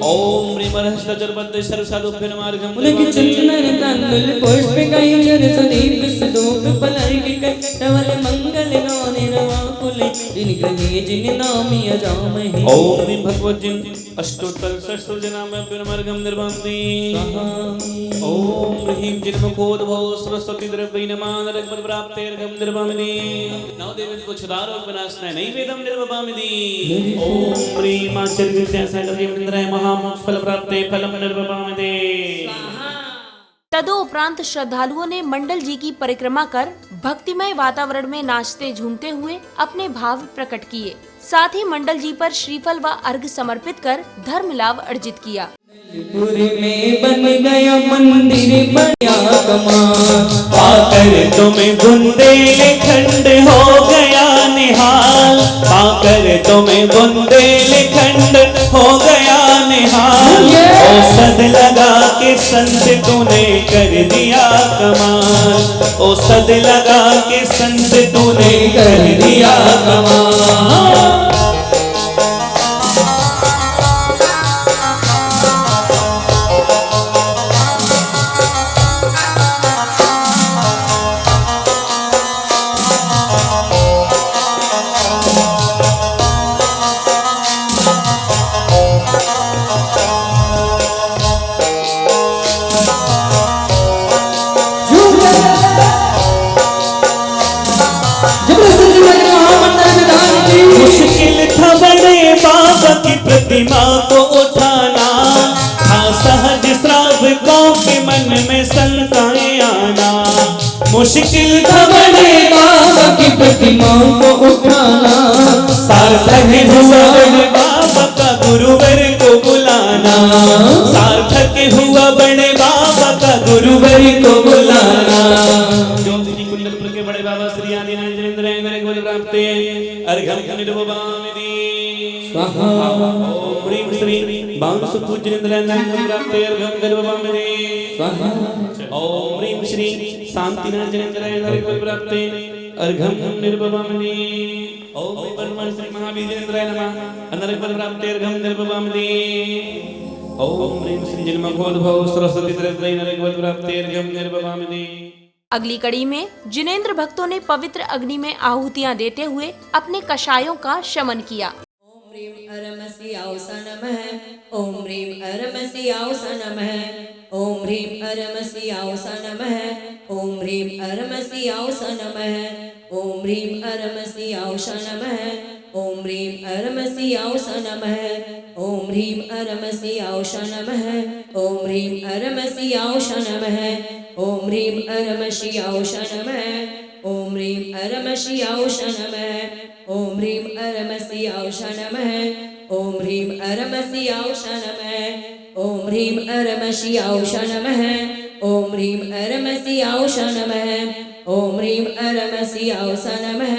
ओम ह्रीमरहस्तचर्बद्ध सर्वसाधुभ्यो नमः उनकी चंचल तंदुल पुष्प कई जन सदीप सदूप पलक कटवल मंगल गाने रवाकुले जिन ग्रहे जिन नामी अजामहि ओम ह्रीं भगवज्जिन अष्टोत्तर सहस्रजनामभ्यो नमः निर्वन्ति ओम ह्रीं जिन्मुखोद्भवो सरस्वती द्रव्यैनमानरगमन प्राप्तेर्घं निर्वमनि नवदेवं कुछदारोग विनाशनाय नैवेद्यं निर्वपामिति ओम ह्रीं आचार्यविद्यासागरदेवेन्द्राय महामोक्ष फल प्राप्ते फलं निर्वपामिति। तदोपरांत श्रद्धालुओं ने मंडल जी की परिक्रमा कर भक्तिमय वातावरण में नाचते झूमते हुए अपने भाव प्रकट किए। साथ ही मंडल जी पर श्रीफल व अर्घ समर्पित कर धर्म लाभ अर्जित किया। पुरी में बन गया मंदिर बढ़िया कमाल पाकर तुम्हें बुंदेलखंड हो गया निहाल पाकर तुम्हें बुंदेलखंड हो गया निहाल औषध लगा के के संत तूने कर दिया कमाल, ओ सद लगा के संत तूने कर दिया कमाल। मुश्किल था बड़े बाबा की प्रतिमा को उठाना, था सहज श्रावकों के मन में शंकाएं आना। मुश्किल था बड़े बाबा की प्रतिमा को उठाना, सार्थक हुआ बड़े बाबा का गुरुवर को बुलाना, सार्थक हुआ बड़े बाबा का गुरुवर को बुलाना। ज्योति कुंडलपुर के बड़े बाबा श्री आदिनाथ जनेंद्र प्राप्त अर्घम निर्वभामिनी स्वाहा। ओम ह्रीं श्री बांस पूजनेंद्र प्राप्त अर्घम निर्वभामिनी स्वाहा। ओम ह्रीं श्री शांतिनाथ जनेंद्र प्राप्त अर्घम निर्वभामिनी। ओम ब्रह्म श्री महावीर जनेंद्र नमः अनर्घ प्राप्त अर्घम निर्वभामिनी। ओम ह्रीं श्री जन्मोद्भव सरस्वती त्रय नरक प्राप्त अर्घम निर्वभामिनी। अगली कड़ी में जिनेंद्र भक्तों ने पवित्र अग्नि में आहुतियां देते हुए अपने कषायों का शमन किया। ओम ह्रीं अरमसियाउस नमः, ओम ह्रीं अरमसियाउस नमः, ओम ह्रीं अरमसियाउस नमः, ओम ह्रीं अरमसियाउस नमः, ओम ह्रीं अरमसियाउस नमः, ओम ह्रीं अरमसियाउस नमः, ओम ह्रीं अरमसियाउस नमः, ओम ह्रीं अरमसियाउस नमः, ओम ह्रीं अरमसियाउस नमः, ओम ह्रीं अरमसियाउस नमः, ओम ह्रीं अरमसियाउस नमः, ओम ह्रीं अरमसियाउस नमः, ओम ह्रीं अरमसियाउस नमः, ओम ह्रीं अरमसियाउस नमः, ओम ह्रीं अरमसियाउस नमः,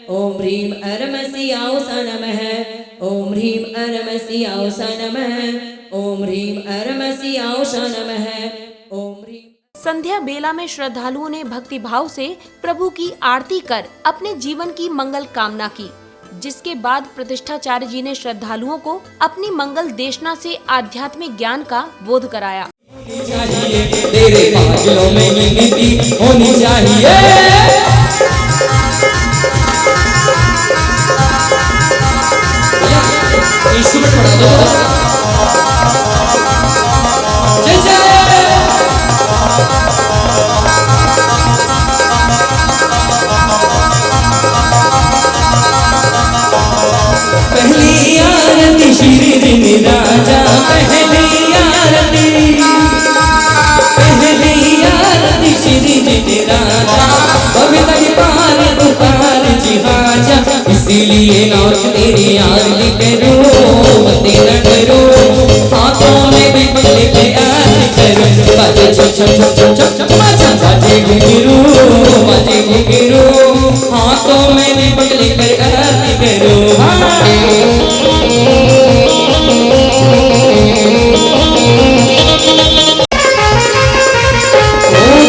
ओम ह्रीं अरमसियाउस नमः, ओम ह्रीं अरमसियाउस नमः, ओम ह्रीं अरमसियाउस नमः, ओम ह्रीं। संध्या बेला में श्रद्धालुओं ने भक्ति भाव से प्रभु की आरती कर अपने जीवन की मंगल कामना की, जिसके बाद प्रतिष्ठाचार्य जी ने श्रद्धालुओं को अपनी मंगल देशना से आध्यात्मिक ज्ञान का बोध कराया। तेरे बादलों में गिनती होनी चाहिए, इंस्ट्रूमेंट बना दो। पहली आरती श्री दिन राजा, पहली आरती, पहली आरती श्री दिन राजा, पवित्र पार पुकार जी हाजा, इसीलिए नाच तेरी आरती करो, तेरा करो, हाथों में भी पकड़े के आरती करो, बाजे छम छम छम छम छम छम छम, बाजे घुंघरू, बाजे घुंघरू, हाथों में भी पकड़े कर आरती करो।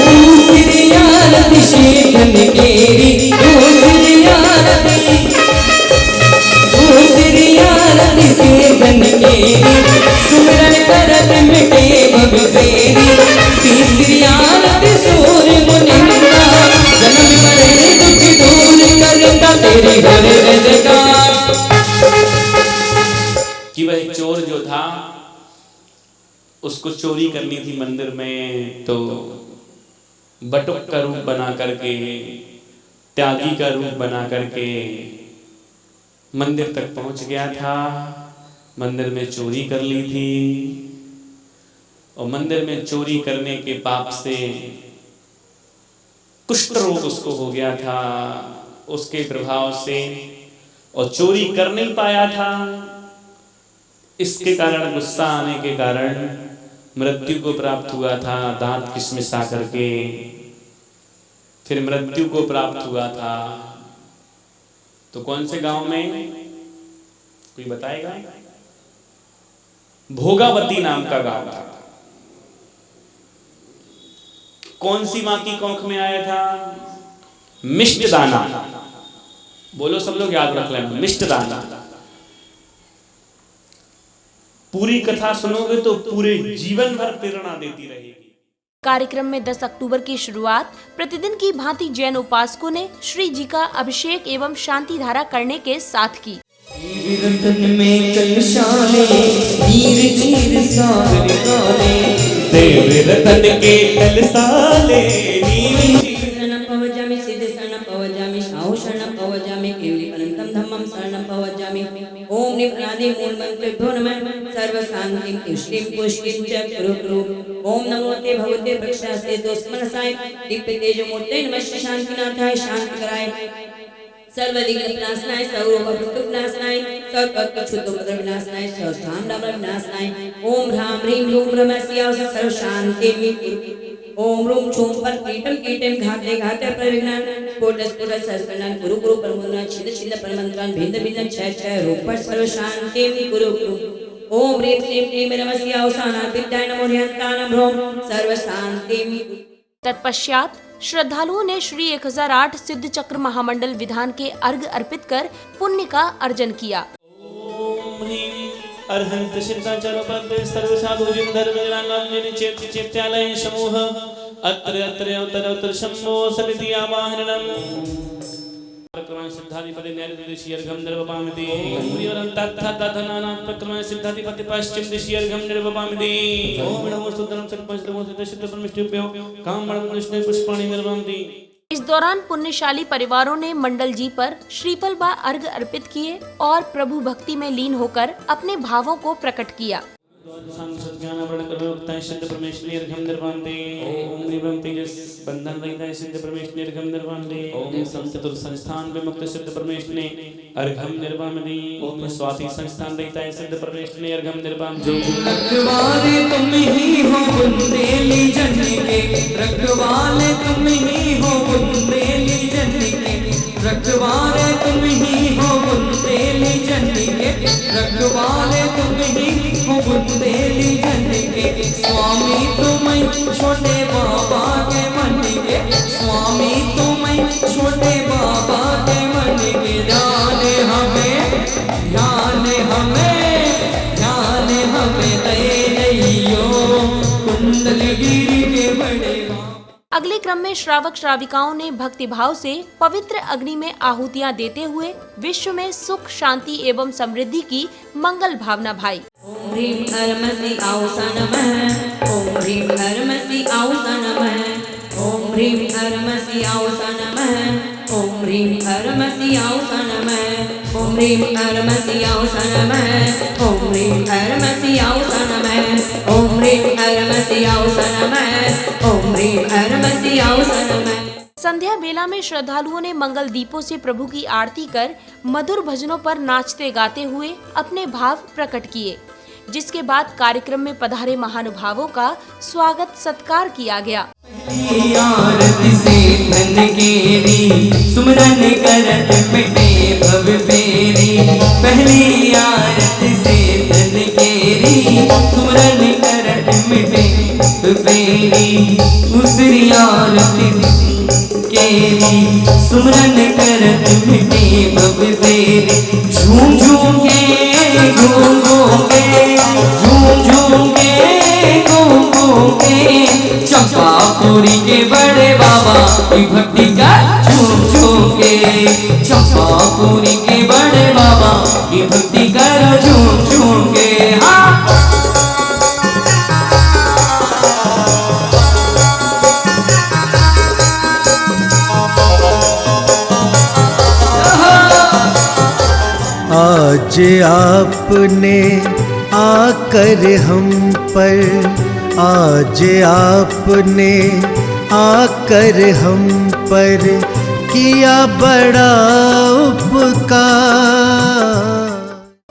दूसरी आरती शेखन केरी, दूसरी आरती, दूसरी आरती शेखन केरी, सुमरन करत मिटे भव फेरी, तीसरी आरती सूर्य मुनिंदा, जन्म मरण दुख दूर करता तेरी हर रजगार। कि वह चोर जो था उसको चोरी करनी थी मंदिर में, तो बटुक का रूप बना करके, त्यागी का रूप बना करके मंदिर तक पहुंच गया था। मंदिर में चोरी कर ली थी और मंदिर में चोरी करने के पाप से कुष्ठ रोग उसको हो गया था, उसके प्रभाव से, और चोरी कर नहीं पाया था। इसके कारण, गुस्सा आने के कारण मृत्यु को प्राप्त हुआ था, दांत किशमिशा करके फिर मृत्यु को प्राप्त हुआ था। तो कौन से गांव में, कोई बताएगा? भोगावती नाम का गांव था। कौन सी माँ की कोख में आया था? मिष्ट दाना। बोलो सब लोग याद रख लेना, मिष्ट दाना। पूरी कथा सुनोगे तो पूरे जीवन भर प्रेरणा देती रहेगी। कार्यक्रम में 10 अक्टूबर की शुरुआत प्रतिदिन की भांति जैन उपासकों ने श्री जी का अभिषेक एवं शांति धारा करने के साथ की। रतन में कलशाले नीर नीर सागर काले, देव रतन के कलशाले नीर शरण पवजामि सिद्ध शरण पवजामि साहु शरण पवजामि केवली अनंतम धम्मम शरण पवजामि। ओम निप्रादि मूल मंत्रेभ्यो नमः सर्व शांतिं तुष्टिं पुष्टिं च कुरु कुरु। ओम नमो ते भगवते वृक्षास्ते दोस्मनसाय दिव्य तेजो मूर्ते नमः शांतिनाथाय शांति कराय सर्वविघ्न विनाशनाय सर्वरोग विनाशनाय सर्वभक्त शुद्ध उपद्रव विनाशनाय सर्वस्थान डामर विनाशनाय। ओम ह्रां ह्रीं रूं ब्रह्मस्याः सर्व शांति कुरु। ओम रूं छूं पर कीटम कीटम घाते घाते प्रविघ्नान् स्फोट स्फोट सर्वनान् कुरु कुरु परमुद्रान् छिद छिद परमंत्रान् भिन्न भिन्न क्षय क्षय रूप सर्व शांति कुरु कुरु। ओम ह्रीं श्रीं क्लीं नमस्याः औसानान् विद्याय नमो ह्यन्तानं भ्रों सर्व शांति। तत्पश्चात श्रद्धालुओं ने श्री 1008 सिद्ध चक्र महामंडल विधान के अर्घ अर्पित कर पुण्य का अर्जन किया। ओम ह्रीं अर्हंत सिद्धाचार्यपद सर्व साधु जिन धर्मजनानां जिन चैत्यालय समूह अत्र अत्र अवतर अवतर शंभो समिति आवाहनम् प्रक्रमण सिद्धाधिपति नैऋत्य दिशि अर्घम निर्वपामिति मूर्योरं तत्थाधनानां प्रक्रमण सिद्धाधिपति पश्चिम दिशि अर्घम निर्वपामिति। ओम नमो सुंदरम सत्पंचतमो सिद्ध परमेष्ठिभ्यो कामणं विष्णु पुष्पाणि निर्वपामिति। इस दौरान पुण्यशाली परिवारों ने मंडल जी पर श्रीफल व अर्घ अर्पित किए और प्रभु भक्ति में लीन होकर अपने भावों को प्रकट किया। सिद्ध परमेश्वरी अर्घम निर्वान्ते। ओम निवम तेजस बंधन रहित सिद्ध परमेश्वरी अर्घम निर्वान्ते। ओम संचतुर संस्थान विमुक्त सिद्ध परमेश्वरी अर्घम निर्वान्ते। ओम स्वाति संस्थान रहित सिद्ध परमेश्वरी अर्घम निर्वान्ते। रखवाले तुम ही हो बुंदेली जन के, रखवाले तुम ही हो बुंदेली जन के, रखवाले तुम ही हो बुंदेली जन के, रखवाले तुम ही हो बुंदेली जन के। स्वामी तुम छोटे बाबा के मन के, स्वामी तुम छोटे बाबा के मन के। ध्यान हमें ध्यान हमें ध्यान हमें दे दइयो कुंडलगिरी के बड़े। अगले क्रम में श्रावक श्राविकाओं ने भक्तिभाव से पवित्र अग्नि में आहुतियां देते हुए विश्व में सुख शांति एवं समृद्धि की मंगल भावना भाई। ओम ह्रीं हरमसि औसा नमः। ओम ह्रीं हरमसि औसा नमः। ओम ह्रीं हरमसि औसा नमः। ओम ह्रीं हरमसि औसा नमः। ओम ह्रीं हरमसि औसा नमः। ओम ह्रीं हरमसि औसा नमः। ओम ह्रीं हरमसि औसा नमः। ओम ह्रीं हरमसि औसा नमः। संध्या बेला में श्रद्धालुओं ने मंगल दीपों से प्रभु की आरती कर मधुर भजनों पर नाचते गाते हुए अपने भाव प्रकट किए, जिसके बाद कार्यक्रम में पधारे महानुभावों का स्वागत सत्कार किया गया। आरती से धन केरी सुमरन करत मिटे भव फेरी। पहली आरती से धन केरी सुमरन करत मिटे भव फेरी। दूसरी आरती केरी सुमरन करत मिटे भव फेरी। झूम झूम के घूम घूम के झूम झूम के घूम घूम के चंपापुरी के बड़े बाबा की भक्ति का झूम झूम के। चंपापुरी के बड़े बाबा की भक्ति करो झूम झूम के। हाँ आज आपने आकर हम पर, आज आपने आकर हम पर किया बड़ा उपकार।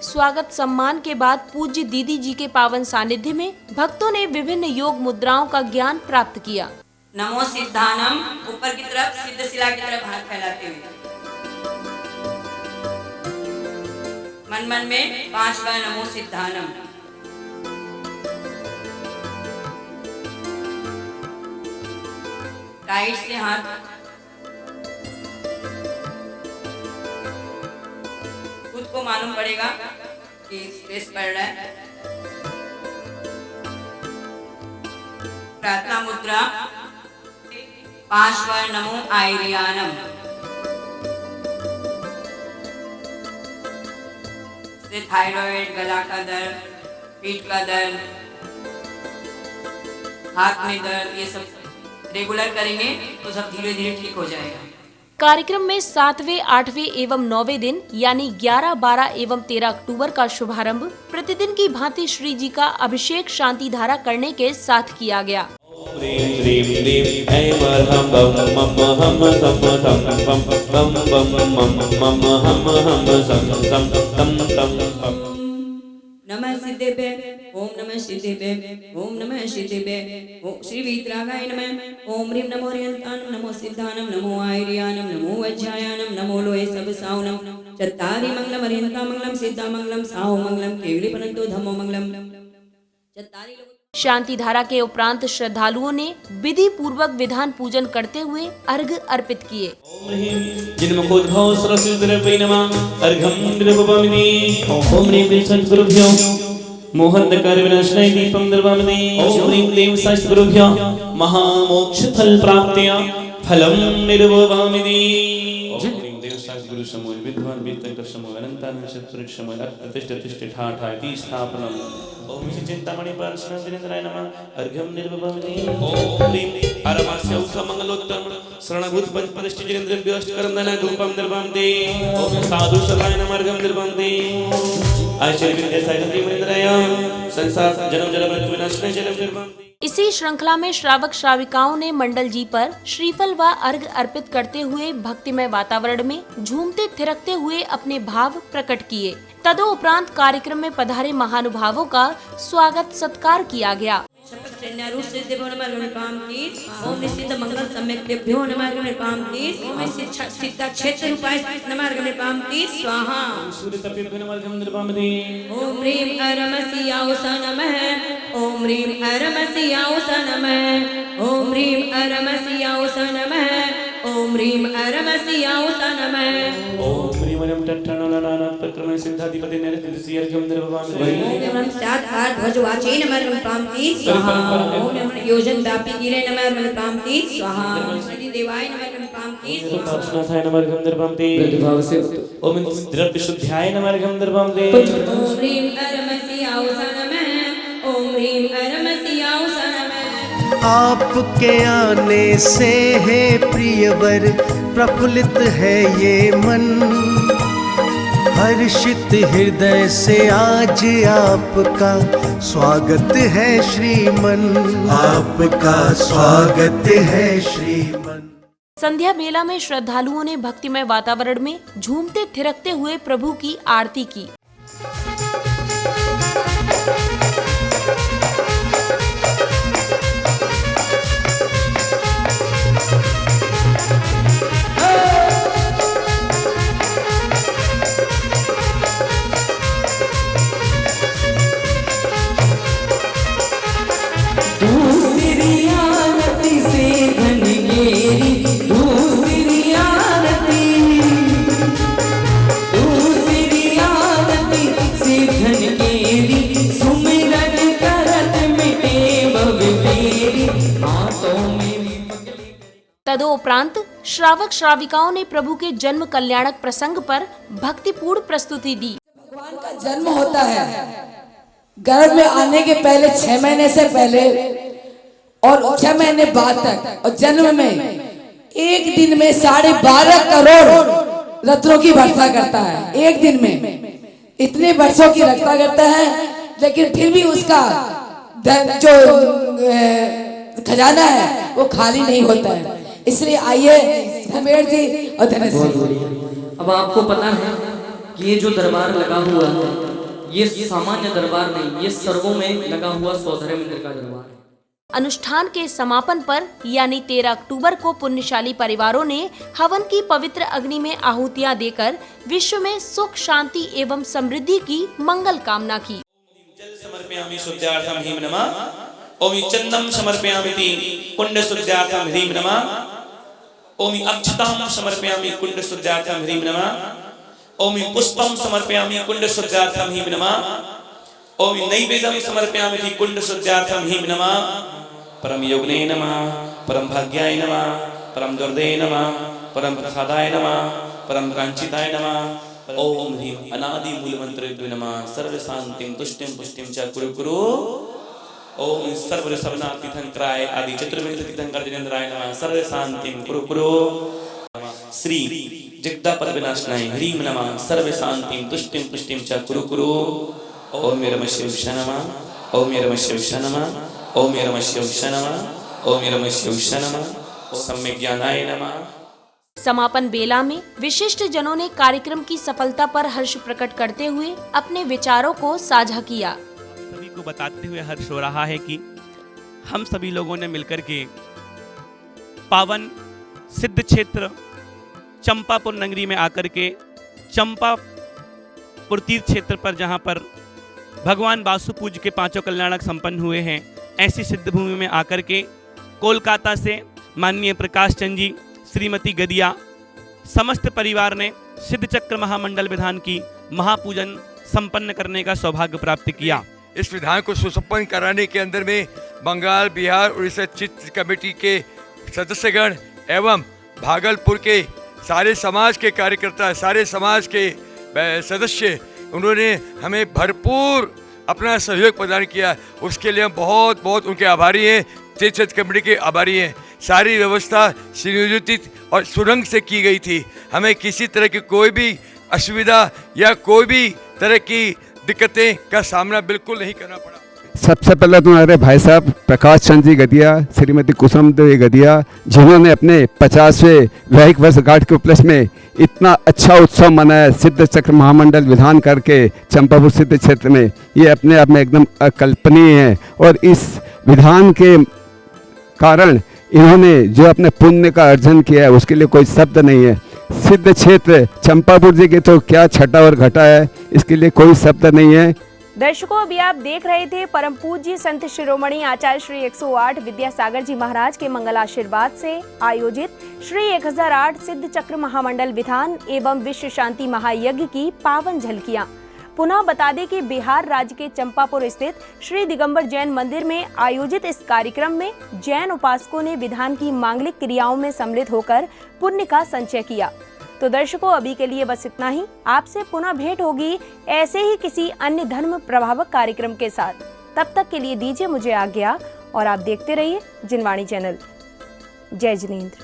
स्वागत सम्मान के बाद पूज्य दीदी जी के पावन सानिध्य में भक्तों ने विभिन्न योग मुद्राओं का ज्ञान प्राप्त किया। नमो सिद्धानम। ऊपर की तरफ सिद्ध शिला की तरफ हाथ फैलाते हुए मन मन में 5 बार नमो सिद्धानम। टाइट से हाथ खुद को मालूम पड़ेगा कि स्ट्रेस पड़ रहा है। प्रार्थना मुद्रा 5 बार नमो आयरियानम। से थायराइड, गला का दर्द, पीठ का दर्द, हाथ में दर्द, ये सब रेगुलर करेंगे तो सब धीरे धीरे ठीक हो जाएगा। कार्यक्रम में 7वें, 8वें एवं 9वें दिन यानी 11, 12 एवं 13 अक्टूबर का शुभारंभ प्रतिदिन की भांति श्री जी का अभिषेक शांति धारा करने के साथ किया गया। ह्रीं ह्रीं ह्रीं ऐं बर्हं बं मम हम सम तम पम बम बम मम हम सम सम तम तम पम। नमः सिद्धेभ्य ओम नमः सिद्धेभ्य ओम नमः सिद्धेभ्य ओम श्री वीतरागाय नमः। ओम ह्रीं नमो हरियन्तानं नमो सिद्धानं नमो आयर्यानं नमो वज्रायानं नमो लोहे सब सावनं चत्तारि मंगलम हरियन्ता मंगलम सिद्धा मंगलम साहो मंगलम केवली परंतु धम्मो मंगलम चत्तारि। शांति धारा के उपरांत श्रद्धालुओं ने विधि पूर्वक विधान पूजन करते हुए अर्घ अर्पित किए। ओम ह्रीं जिन्मुखोद्भव सरस्वती नमः अर्घं निर्वपामि। ओम ह्रीं सद्गुरुभ्यो मोहन्धकार विनाशनाय दीपं निर्वामि। ओम ह्रीं क्लीं सद्गुरुभ्यो महामोक्ष फल प्राप्त्या फलं निर्वपामि। ओम ह्रीं देव सद्गुरु समो विद्वान वित्तंकर समो अनंतान शतपुरुष समो प्रतिष्ठ तिष्ठ ठाठाय स्थापनम। ओम श्री चिंतामणि पार्षद दिनेन्द्राय नमः अर्घं निर्वपामि। ओम ह्रीं अरमास्य मंगलोत्तम शरणभूत पंचपदिष्टि जिनेन्द्र अष्टकरंदना धूपं निर्वामि। ओम साधु सर्वाय नमः अर्घं निर्वामि। आचार्य विद्यासागर दिनेन्द्राय संसार जन्म जन्म मृत्यु विनाशनाय जलम निर्वामि। इसी श्रृंखला में श्रावक श्राविकाओं ने मंडल जी पर श्रीफल व अर्घ अर्पित करते हुए भक्तिमय वातावरण में झूमते थिरकते हुए अपने भाव प्रकट किए। तदोपरांत कार्यक्रम में पधारे महानुभावों का स्वागत सत्कार किया गया। ओम निसिद्ध मंगल सम्यक्तेभ्यो नमः निर्पाम की। ओम सिद्ध क्षेत्र रूपाय नमः निर्पाम की स्वाहा। ओम ह्रीं अरमसियाउस नमः। ओम ह्रीं अरमसियाउस नमः। ओम ह्रीं अरमसियाउस नमः। ओम ह्रीं अरमसियाउस नमः। ओम ह्रीं वरम टट्टननानात् प्रक्रम सिद्धाधिपति नरसिद्धि अर्घं निर्वपामि। ओम नमः सात आठ ध्वजवाचे नमः निर्पाम की स्वाहा। ओम नमः योजन व्यापी गिरे नमः निर्पाम की स्वाहा। श्री देवाय नमः निर्पाम की स्वाहा। पार्श्वनाथाय नमः अर्घं निर्वामि। ओम द्रव्य शुद्ध्याय नमः अर्घं निर्वामि। ओम ह्रीं अरमसियाउस नमः। ओम ह्रीं अरमसियाउस नमः। आपके आने से है प्रियवर प्रफुल्लित है ये मन। हर्षित हृदय से आज आपका स्वागत है श्रीमन। आपका स्वागत है श्रीमन। संध्या बेला में श्रद्धालुओं ने भक्तिमय वातावरण में झूमते थिरकते हुए प्रभु की आरती की। तदोपरांत श्रावक श्राविकाओं ने प्रभु के जन्म कल्याणक प्रसंग पर भक्तिपूर्ण प्रस्तुति दी। भगवान का जन्म होता है गर्भ में आने के पहले 6 महीने से पहले और 6 महीने बाद तक, और जन्म में एक दिन में 12.5 करोड़ रत्नों की वर्षा करता है। एक दिन में इतने वर्षों की रक्षा करता है, लेकिन फिर भी उसका जो खजाना है वो खाली नहीं होता है। इसलिए आइए धमेड़ जी और धनेश जी। अब आपको पता है कि ये जो दरबार लगा हुआ है ये सामान्य दरबार नहीं, ये सर्वों में लगा हुआ सौंदर्य मंदिर का दरबार है। अनुष्ठान के समापन पर यानी 13 अक्टूबर को पुण्यशाली परिवारों ने हवन की पवित्र अग्नि में आहुतियां देकर विश्व में सुख शांति एवं समृद्धि की मंगल कामना की। जल समर्पयामि शुद्धार्थम हिम नमः ओमि चन्दं समर्पयामि कुण्डशुद्ध्यार्थं ह्रीं नमः। ओमि अक्षतां समर्पयामि कुण्डशुद्ध्यार्थं ह्रीं नमः। ओमि पुष्पं समर्पयामि कुण्डशुद्ध्यार्थं ह्रीं नमः। ओमि नैवेद्यं समर्पयामि कुण्डशुद्ध्यार्थं ह्रीं नमः। परम योगिने नमः, परम भाग्याय नमः, परम दुर्दे नमः, परम प्रसादाय नमः, परम कांचिताय नमः। ओम ह्रीं अनादि मूल मंत्रेभ्यो नमः। सर्व शांतिं तुष्टिं पुष्टिं च कुरु कुरु। ओम सर्व सबना तीर्थंकराय आदि चतुर्विंश तीर्थंकर जिनेन्द्राय नमः। सर्व शांतिं कुरु कुरु। श्री जगदापद विनाशनाय ह्रीं नमः। सर्व शांतिं तुष्टिं पुष्टिं च कुरु कुरु। ओम नमः शिवाय नमः। ओम नमः शिवाय नमः। ओम नमः शिवाय नमः। ओम नमः शिवाय नमः। सम्यक ज्ञानाय नमः। समापन बेला में विशिष्ट जनों ने कार्यक्रम की सफलता पर हर्ष प्रकट करते हुए अपने विचारों को साझा किया। सभी को बताते हुए हर्ष हो रहा है कि हम सभी लोगों ने मिलकर के पावन सिद्ध क्षेत्र चंपापुर नगरी में आकर के चंपापुर तीर्थ क्षेत्र पर, जहां पर भगवान वासु पूज्य के पांचों कल्याणक संपन्न हुए हैं, ऐसी सिद्ध भूमि में आकर के कोलकाता से माननीय प्रकाश चंद जी, श्रीमती गदिया, समस्त परिवार ने सिद्ध चक्र महामंडल विधान की महापूजन संपन्न करने का सौभाग्य प्राप्त किया। इस विधान को सुसंपन्न कराने के अंदर में बंगाल, बिहार, उड़ीसा चित्त कमेटी के सदस्यगण एवं भागलपुर के सारे समाज के कार्यकर्ता, सारे समाज के सदस्य, उन्होंने हमें भरपूर अपना सहयोग प्रदान किया। उसके लिए हम बहुत बहुत उनके आभारी हैं, चित्त कमेटी के आभारी हैं। सारी व्यवस्था सुनियोजित और सुरंग से की गई थी। हमें किसी तरह की कोई भी असुविधा या कोई भी तरह की दिक्कतें का सामना बिल्कुल नहीं करना पड़ा। सबसे पहले तो हमारे भाई साहब प्रकाश चंद जी गदिया, श्रीमती कुसुम देवी गदिया, जिन्होंने अपने 50वें वैवाहिक वर्षगांठ के उपलक्ष्य में इतना अच्छा उत्सव मनाया सिद्ध चक्र महामंडल विधान करके चंपापुर सिद्ध क्षेत्र में, ये अपने आप में एकदम अकल्पनीय है। और इस विधान के कारण इन्होंने जो अपने पुण्य का अर्जन किया है उसके लिए कोई शब्द नहीं है। सिद्ध क्षेत्र चंपापुर जी के तो क्या छटा और घटा है, इसके लिए कोई शब्द नहीं है। दर्शकों, अभी आप देख रहे थे परम पूज्य संत शिरोमणि आचार्य श्री 108 विद्यासागर जी महाराज के मंगल आशीर्वाद से आयोजित श्री 1008 सिद्ध चक्र महामंडल विधान एवं विश्व शांति महायज्ञ की पावन झलकियां। पुनः बता दें कि बिहार राज्य के चंपापुर स्थित श्री दिगंबर जैन मंदिर में आयोजित इस कार्यक्रम में जैन उपासकों ने विधान की मांगलिक क्रियाओं में सम्मिलित होकर पुण्य का संचय किया। तो दर्शकों, अभी के लिए बस इतना ही। आपसे पुनः भेंट होगी ऐसे ही किसी अन्य धर्म प्रभावक कार्यक्रम के साथ। तब तक के लिए दीजिए मुझे आज्ञा और आप देखते रहिए जिनवाणी चैनल। जय जिनेंद्र।